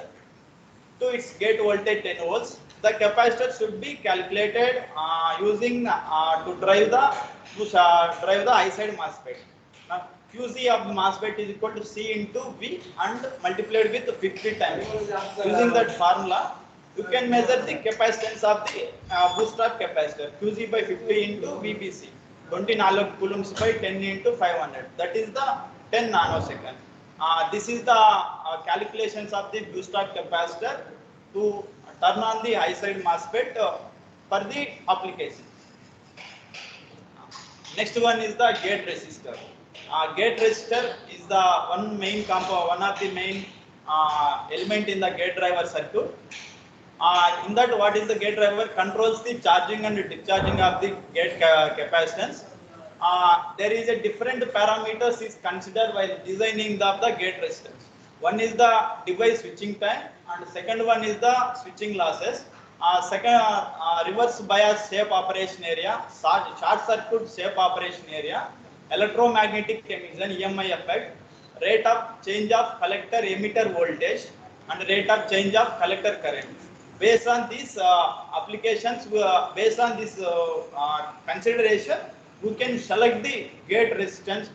to its gate voltage 10 volts. The capacitor should be calculated using to drive the high side MOSFET. Now, QC of the MOSFET is equal to C into V and multiplied with 50 times. Using that formula, you can measure the capacitance of the bootstrap capacitor. QC by 50 into VBC. 24 coulombs by 10 into 500. That is the 10 nanosecond. This is the calculations of the bootstrap capacitor to turn on the high side MOSFET for the application. Next one is the gate resistor. Gate resistor is the one of the main element in the gate driver circuit. In that, what is the gate driver? Controls the charging and discharging of the gate capacitance. There is a different parameters is considered while designing the gate resistance. One is the device switching time, and second one is the switching losses. Second, reverse bias shape operation area, short circuit shape operation area, electromagnetic emission EMI effect, rate of change of collector emitter voltage, and rate of change of collector current. Based on these applications, based on this consideration, we can select the gate resistance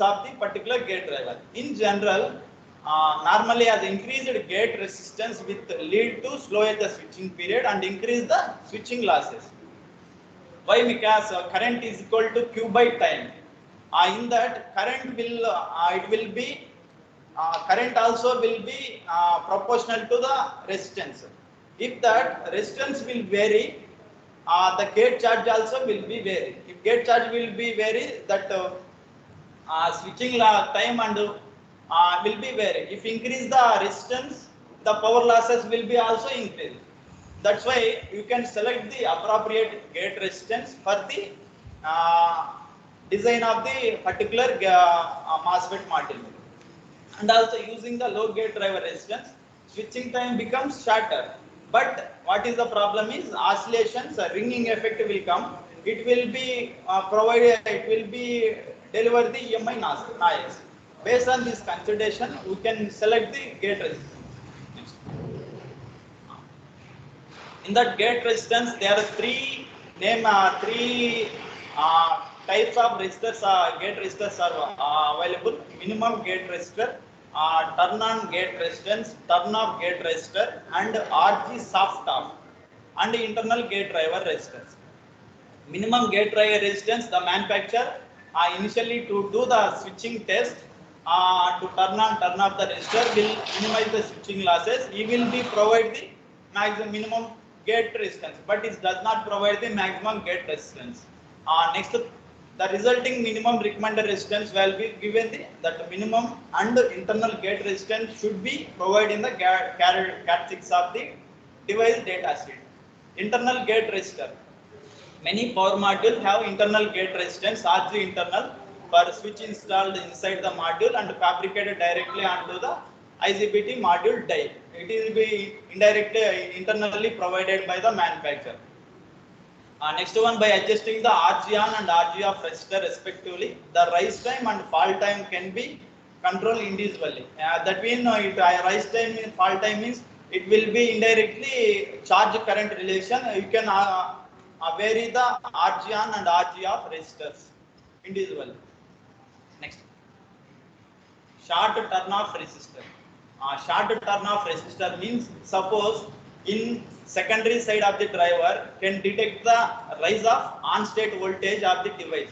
of the particular gate driver. In general, normally as increased gate resistance with lead to slow the switching period and increase the switching losses. Why? Because current is equal to Q by time. In that, current will be current also will be proportional to the resistance. If that resistance will vary, the gate charge also will be vary. If gate charge will be vary, that switching time and will be vary. If increase the resistance, the power losses will be also increased. that's why you can select the appropriate gate resistance for the design of the particular MOSFET module. And also using the low gate driver resistance, switching time becomes shorter. But what is the problem is oscillations, a ringing effect will come. It will be provided, it will be deliver the EMI noise. Based on this consideration, we can select the gate resistance. Next. In that gate resistance, there are three types of resistors. Gate resistors are available. Minimum gate resistor, turn on gate resistance, turn off gate resistor, and RG soft off, and internal gate driver resistance. Minimum gate driver resistance, the manufacturer initially to do the switching test to turn on turn off the resistor will minimize the switching losses. He will be provide the maximum minimum gate resistance, but it does not provide the maximum gate resistance. Next, the resulting minimum recommended resistance will be given that minimum and internal gate resistance should be provided in the characteristics of the device data sheet. Internal gate resistor. Many power modules have internal gate resistance, RG internal, for switch installed inside the module and fabricated directly onto the IGBT module die. It will be indirectly internally provided by the manufacturer. Next one, by adjusting the RG on and RG off resistor respectively, the rise time and fall time can be controlled individually. That means rise time and fall time means it will be indirectly charge current relation. You can vary the RG on and RG off resistors individually. Next, short turn off resistor. Short turn off resistor means suppose in secondary side of the driver can detect the rise of on-state voltage of the device.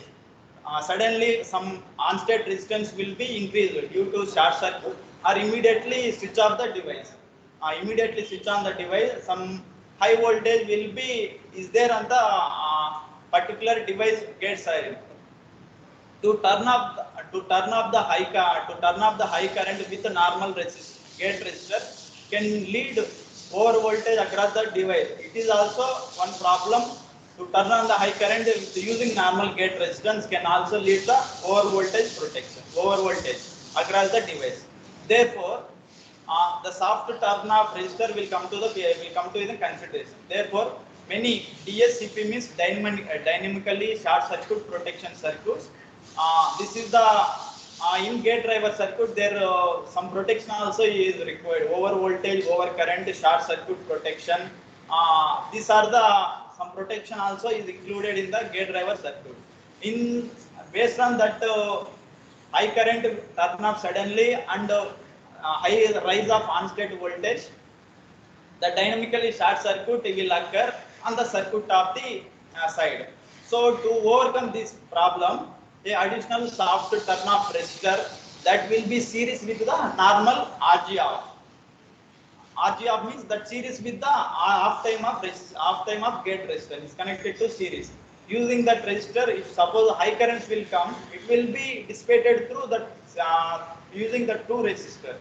Suddenly some on-state resistance will be increased due to short circuit, or immediately switch off the device. Immediately switch on the device, some high voltage will be is there on the particular device gate side. To turn off the high current with a normal gate resistor can lead over voltage across the device. It is also one problem. To turn on the high current using normal gate resistance can also lead the over voltage across the device. Therefore, the soft turn off resistor will come to the consideration. Therefore, many DSCP means dynamically short circuit protection circuits. This is the in gate driver circuit. There some protection also is required. Over voltage, over current, short circuit protection. These are the some protection also is included in the gate driver circuit. In based on that high current turn off suddenly and high rise of on-state voltage, the dynamically short circuit will occur on the circuit of the side. So to overcome this problem, a additional soft turn off resistor that will be series with the normal RG off. RG off means that series with the off time of gate resistor is connected to series. Using that resistor, if suppose high currents will come, it will be dissipated through that using the two resistor.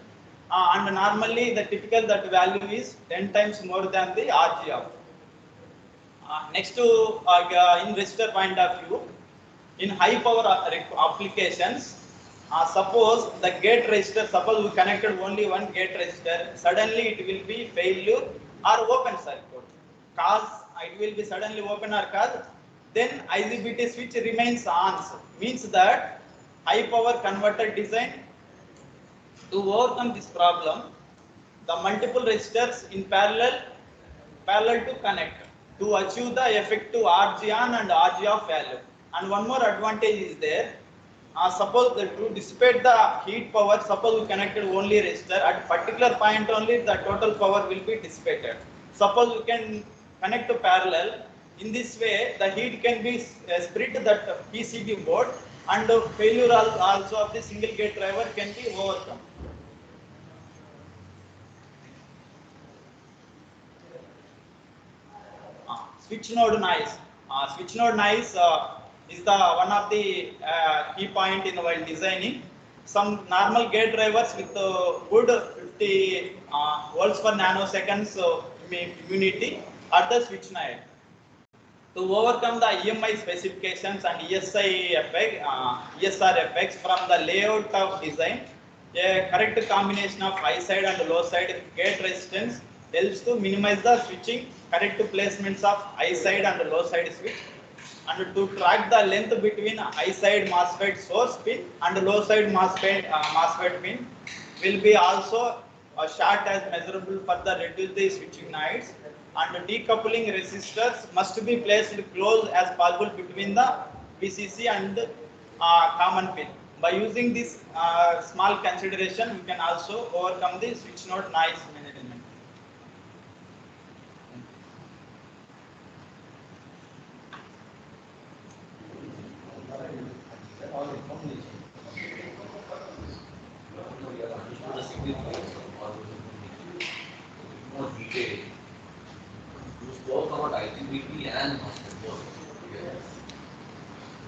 And normally the typical that value is 10 times more than the RG off. Next to in resistor point of view, in high power applications, suppose the gate resistor, suppose we connected only one gate resistor, suddenly it will be failure or open circuit. Cause it will be suddenly open or cause, then IGBT switch remains on. Means that high power converter design, to overcome this problem, the multiple resistors in parallel to connect to achieve the effective RG on and RG off value. And one more advantage is there. Suppose to dissipate the heat power, suppose we connected only resistor, at particular point only the total power will be dissipated. Suppose we can connect to parallel. In this way, the heat can be spread that PCB board, and failure also of the single gate driver can be overcome. Switch node noise. Switch node noise is the one of the key point in while designing. Some normal gate drivers with good 50 volts per nanoseconds immunity at the switch node. To overcome the EMI specifications and ESR effects from the layout of design, a correct combination of high side and low side gate resistance helps to minimize the switching, correct placements of high side and low side switch, and to track the length between high side MOSFET source pin and low side MOSFET pin will be also short as measurable for the reduce the switching noise, and decoupling resistors must be placed close as possible between the VCC and common pin. By using this small consideration, we can also overcome the switch node noise management. All information. We have understood the significance of all those information in more detail. You spoke about IGBT and MOSFET both. Yes.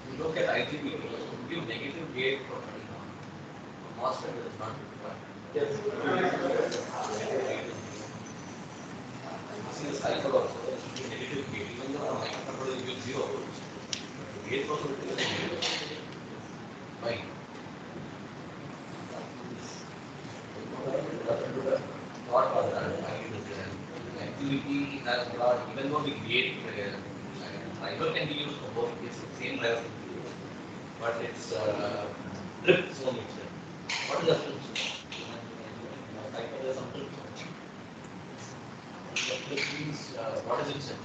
You look at IGBT, you give negative gate property. MOSFET is not required. Yes. You see the cycle also, it should be negative gate. Even though the microcontroller is 0, gate possibility is negative. Why? Thought was that activity has got, even though the gate driver can be used for both, it's the same driver, but it's drip zone itself. What is the drip zone? Cycle is some drip zone. Drip means what is it? Is it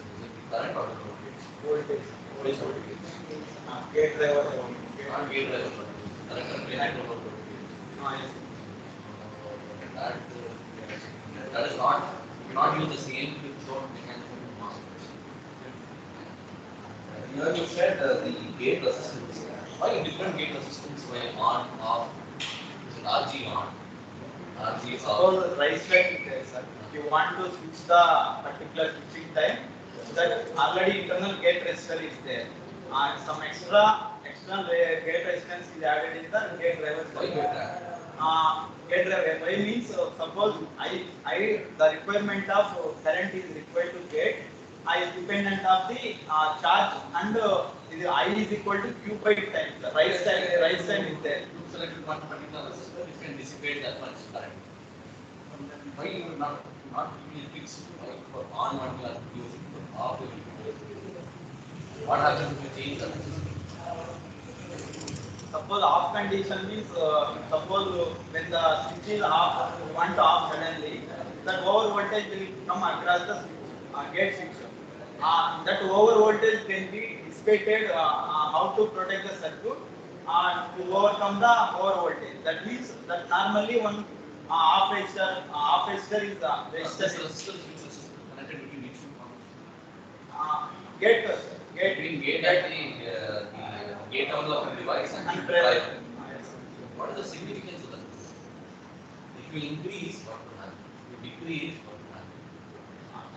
the current or the voltage? What is voltage? Gate driver. Not gate driver, but current behind the voltage. That is not use the same flip zone mechanism in MOSFETs. Here you said the gate resistance. Why different gate resistance when on, off? Is it RG on? RG is off. Suppose right side is there, sir. If you want to switch the particular switching time, that already internal gate resistor is there. And some external gate resistance is added in the gate driver. Why you get that? Gate driver. Why means suppose the requirement of current is required to gate. I is dependent of the charge, and I is equal to Q by time. The right side is there. You selected one particular resistor, it can dissipate that much current. Why you not really fix why for on one you are using, for off you are using? What happens if you change the resistor? Suppose off condition means suppose when the switch is off, you want to off suddenly, that over voltage will come across the gate switch. That over voltage can be dissipated. How to protect the circuit to overcome the over voltage? That means that normally one off resistor is Resistor connected between which two gate between gate and the gate terminal of the device and the driver. What is the significance of that? If you increase, what will happen? If you decrease, what will happen?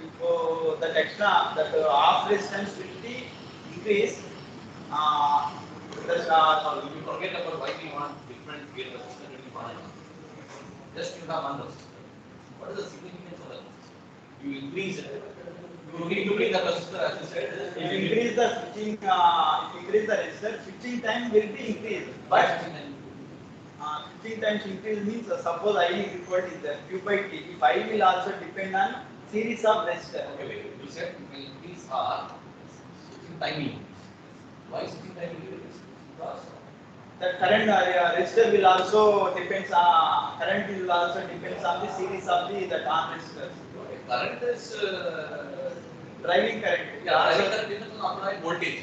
If that extra, that off resistance will be increased, You forget about why we want different gate resistor when you want it. Just you have one resistor. What is the significance of that resistor? You increase it. You increase the resistor as you said. if you increase the switching, if you increase the resistor, switching time will be increased. But switching times increase means suppose I is equal to the Q by T. If I will also depend on series of resistor. Okay, wait. You said you will increase R, switching timing. Why switching timing increase? Because The current resistor will also depends on the series of the arm resistors. current is Driving current. driving current depends on applied voltage.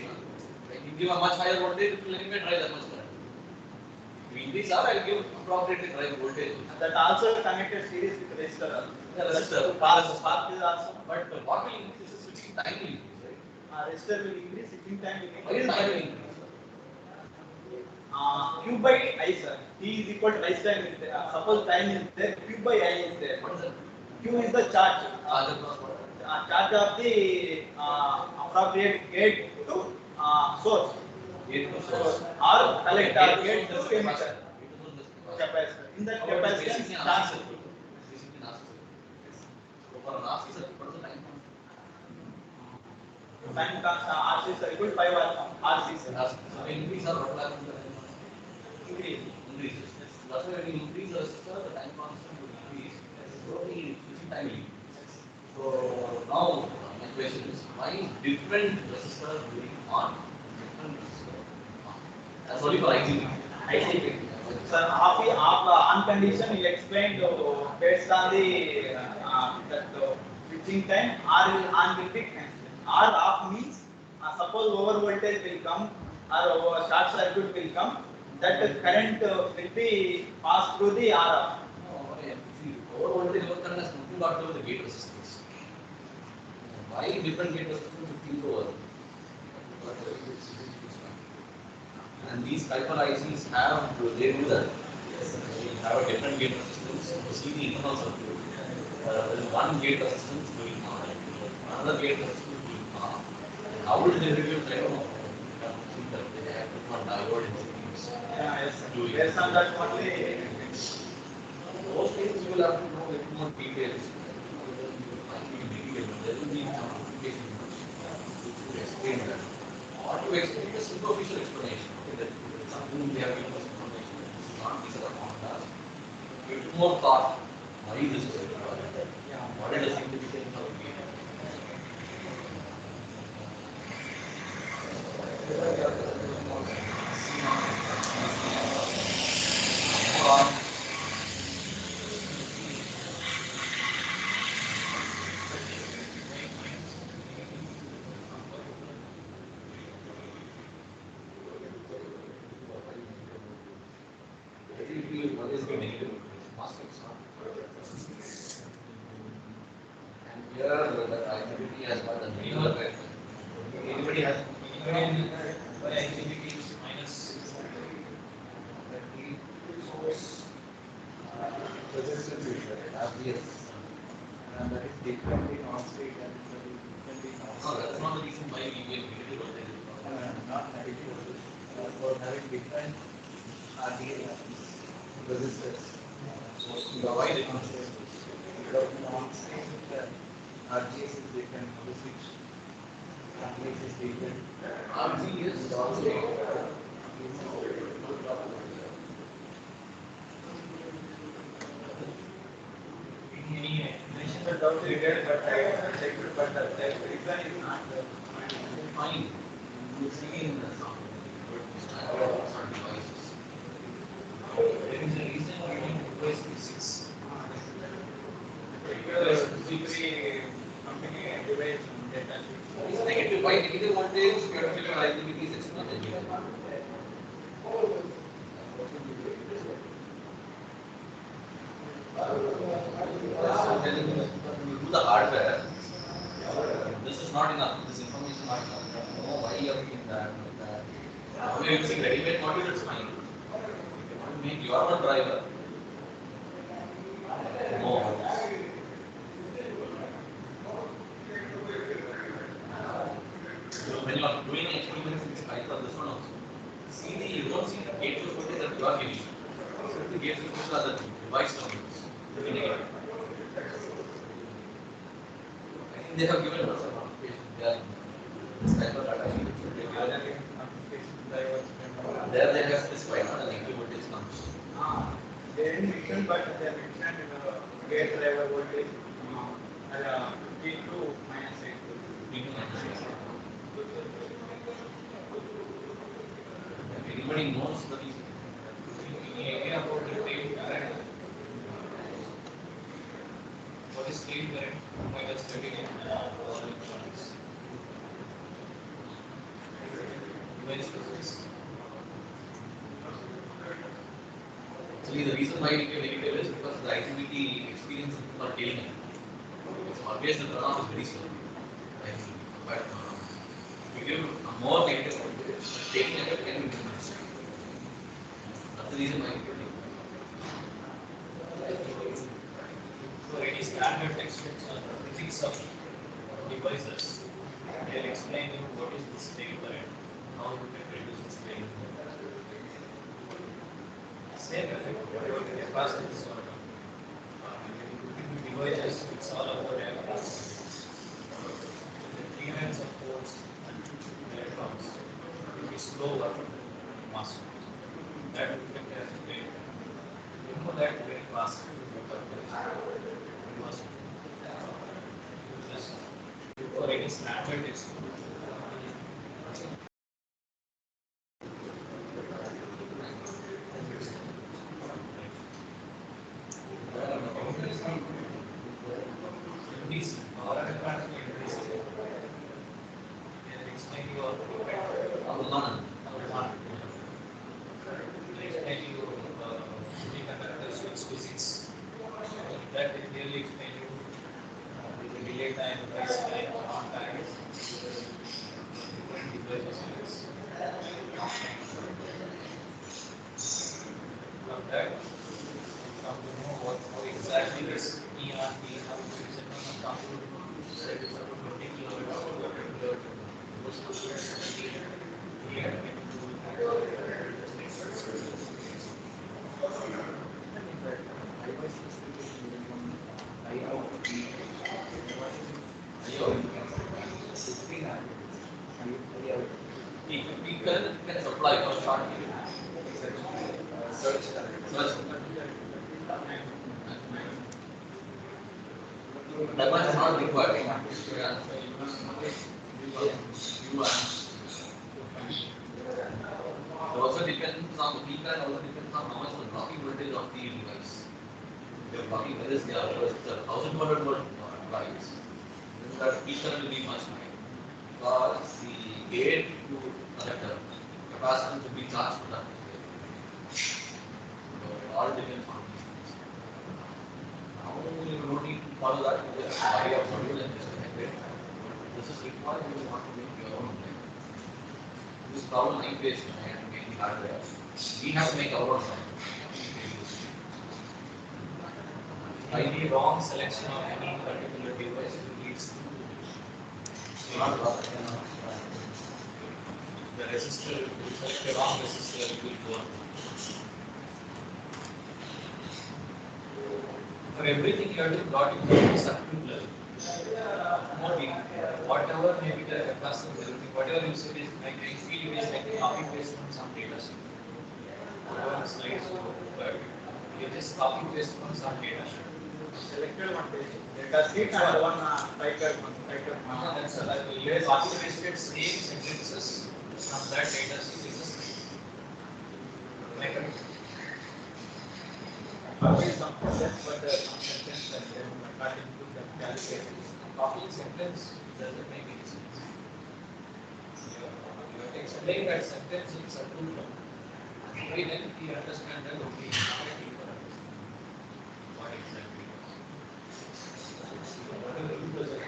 Like you give a much higher voltage, it will anyway drive that much current. If you increase R, I will give appropriately drive voltage. That also connected series with resistor. The resistor. Spark is also. But what will increase is switching time will increase, right? Resistor will increase, switching time will Why is increase. time will increase? Q by I, sir. T is equal to rise time is there. Suppose time is there, Q by I is there. What is that? Q is the charge. Other cross what? Charge of the appropriate gate to source. Gate to source. Or collector gate to Gate emitter. to Capacitor. In that Basically, capacitance, an charge. RC circuit. Basically, an RC circuit. So for an RC circuit, what is the time constant? Time constant RC circuit 5 RC circuit. So increase or what happens? Increase. Increases. That's why when you increase the resistor, the time constant will increase. Slowly increasing time will increase. So now my question is, why different resistors doing on different resistor on? That's only for IGBT. ICP. So on condition you explained based on the that switching time on will be cancelled. R off means suppose over voltage will come or over short circuit will come, that current will be passed through the R off. No, see, over voltage over current has nothing got to do with the gate resistance. Why different gate resistance 15 over? And these type of ICs have, they do that. We have a different gate resistance to see the internal circuit. There is one gate resistance doing R, another gate resistance doing R. How will they reduce? I don't know. They have to put one diode in series. Yes. Based on that only. Those things you will have to know a little more details. There will be some application to explain that. Or to explain a superficial explanation. Okay, that something we have given us information. This is not because of formulas. A little more thought. Why this is required? What is the significance of it? What is the negative? And here the identity has got the negative effect. Anybody has IGBT is minus source resistance is RGS. And that is different in on-state and different in No, off-state. that's not the reason why we get negative voltage. Not negative. For having different RDA resistors. So why different? Because in on-state, RGS is different, the switch RGS is different. RGS is also Any mention the doubt you get, but I checked, but the reason is not fine. You see in some devices. there is a reason giving request physics. C3 company device data. It's negative. Why negative voltage? You have to figure IGBT is explained. I'm telling you, you do the hardware. This is not enough. This information is not enough. You have to know why you are doing that. If you are using ready-made module, it's fine. If you want to make your own driver, no. So when you are doing experiments in spite of this one also, see the, you don't see the gate voltage that you are giving. So the gate voltage are the device terminals. To be negative. I think they have given us an application. They are this type of data. There they have specified what the negative voltage comes. They didn't mention, but they mentioned gate driver voltage 15 to minus 8. If anybody knows the reason, Any idea about the tail current? What is tail current? Minus 38 electronics. Device physics. actually the reason why we get negative is because the IGBT experience is not tailing it. So always the turn off is very slow. But we give a more negative voltage, the taking effect can be minimized. That's the reason why we get negative. For any standard textbooks on physics of devices, they'll explain you what is this tail current, how you can reduce this tail. Same effect, whatever the capacity is sort of. Devices, it's all about average. The clearance of ports, fast. That we can calculate. You know that very fast. You must just look for any standard text. Increase power and capacity increase. Can explain your Avman. Explain you semiconductors with physics. That will clearly explain you the delay time, rise time, on time, different devices. From that, come to know what how exactly this E and B, how to use it on a computer. Say it's about 20 kilohertz or 100 kilohertz. Those computers here. We can supply for short search. That much is not required. It also depends on the feedback, also depends on how much the blocking voltage of the device. If you're blocking whether it's 1200 volt device, then the peak current will be much higher. Because the gate to collector capacitance will be charged for that. So it all depends on these things. Now you don't need to follow that, you just buy a module and just connect it. This is required if you want to make your own thing. This problem I faced and make the hardware. We have to make our own software. Any wrong selection of any particular device leads to Not the resistor, if you select a wrong resistor, it will go. For everything you have to plot it into circuit level. Whatever may be the capacitance, everything, whatever you said is like I feel it is like a copy paste from some data sheet. Whatever slides you but you just copy paste from some data sheet. Selected one page. Data sheet and one title. That's you have copy pasted same sentences from that data sheet. Is just like a Copy some sentence, but some sentence and then according to the calculation. copying sentence doesn't make any sense. You have to explain that sentence in certain term. Only then we understand that okay, what exactly. Whatever you present.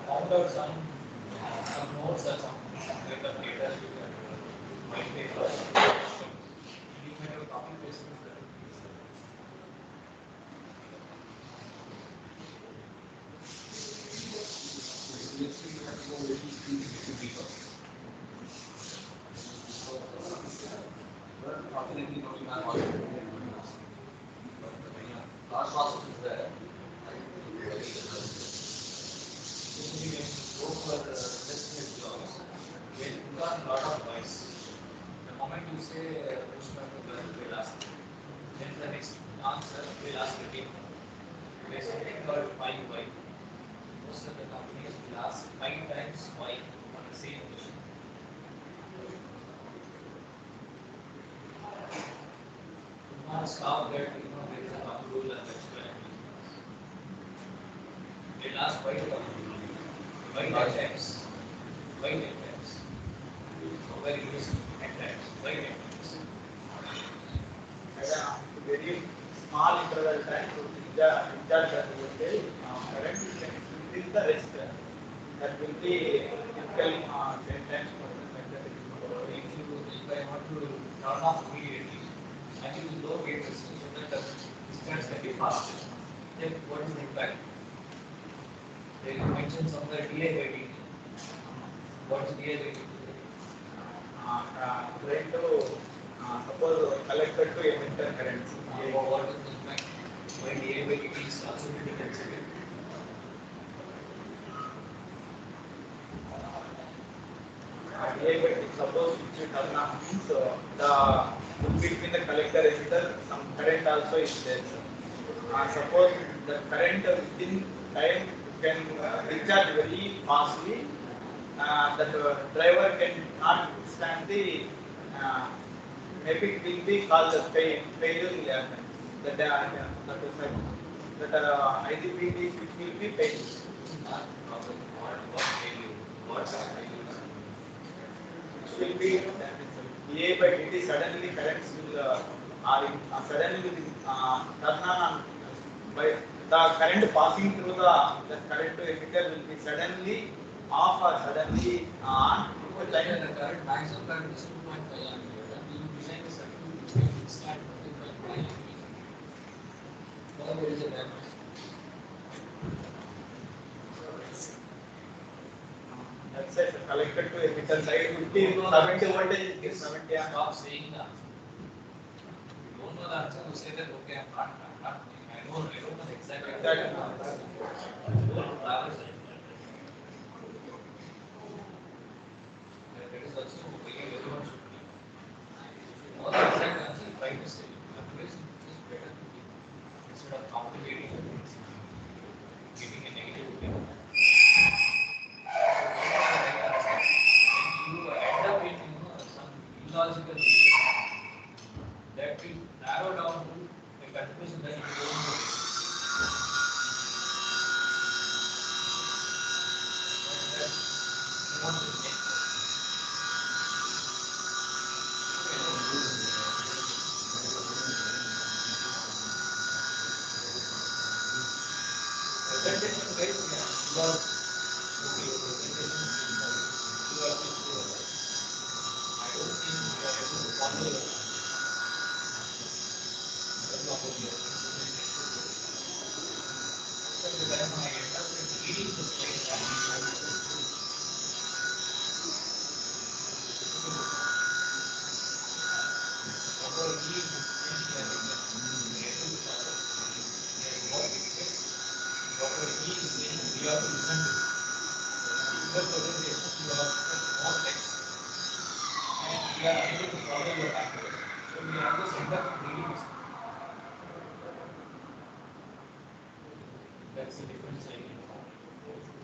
Found out some notes or some kind of data white paper. You kind of copy paste it. last process is there. Usually when you go for test jobs, you got a lot of noise. The moment you say push button, will ask. Then the next answer will ask again. There's something called 5Y. Most of the companies will ask 5 times Y on the same question. Do not stop that, there is a thumb rule and that's why they'll ask why the thumb rule. Why 10 times? Why 10 times? So where you use 10 times? Why 10 times? Very small interval time to recharge the voltage. Current you can increase the resistor. That will be typically 10 times per second. If I want to turn off immediately, I use low gate resistance so that the distance can be faster. Then what is the impact? They mention somewhere DI by dt. What is DI by dt? Trying to suppose collector to emitter current. What is the impact? Why DI by dt is also to be considered? Suppose if you turn on means the between the collector resistor some current also is there. Suppose the current within time can discharge very fastly, that the driver can not withstand the maybe it will be called the failure will happen. That IGBT switch will be failed. It will be dA by dt suddenly currents will suddenly will turn on by the current passing through the current to emitter will be suddenly off or suddenly on. The current maximum current is 2.5 ampere. And you design the circuit which will start 2.5 ampere. Now there is a damage. That's it. Collected to emitter side 50, 70 voltage is 70 amp. Stop saying that. You don't know the answer, you say that okay, I'm not, I don't know the exact answer. Don't travel it. That is also very much. All the exact answer, try to say. Otherwise, it is better to keep instead of complicating it, giving a negative opinion. You end up in some illogical reason that will narrow down to a conclusion that you don't know. What is next? Presentation guys, yeah, you are okay. Presentation is you are sure. I don't think you are able to follow your so the time I end up reading the slide, Dr. E is saying we have to listen to your presentation, you have more text, and we are able to follow your language. So we always end up reading this. That's the difference I mean.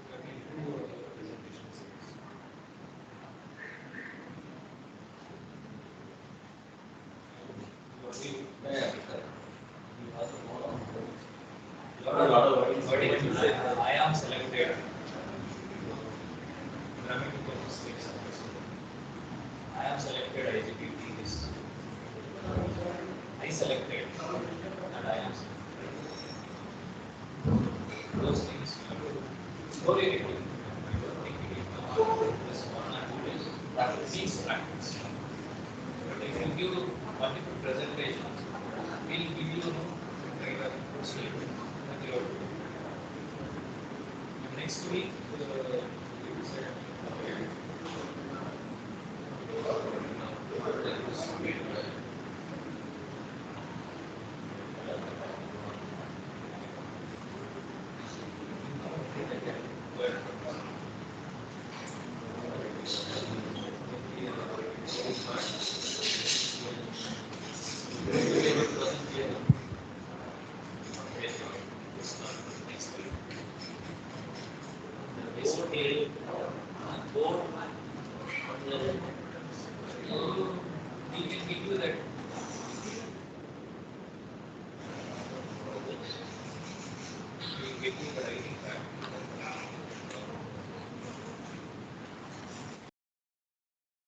When we do presentations. I am selected. Grammatical mistakes. I am selected IGBT this. I selected and I am selected. Those things slowly it will. I don't think it will come out this 1 or 2 days. That means practice. But if you give multiple presentations, we'll give you like a good sleep. Next week, you said, we can give you that. We will give you the writing back.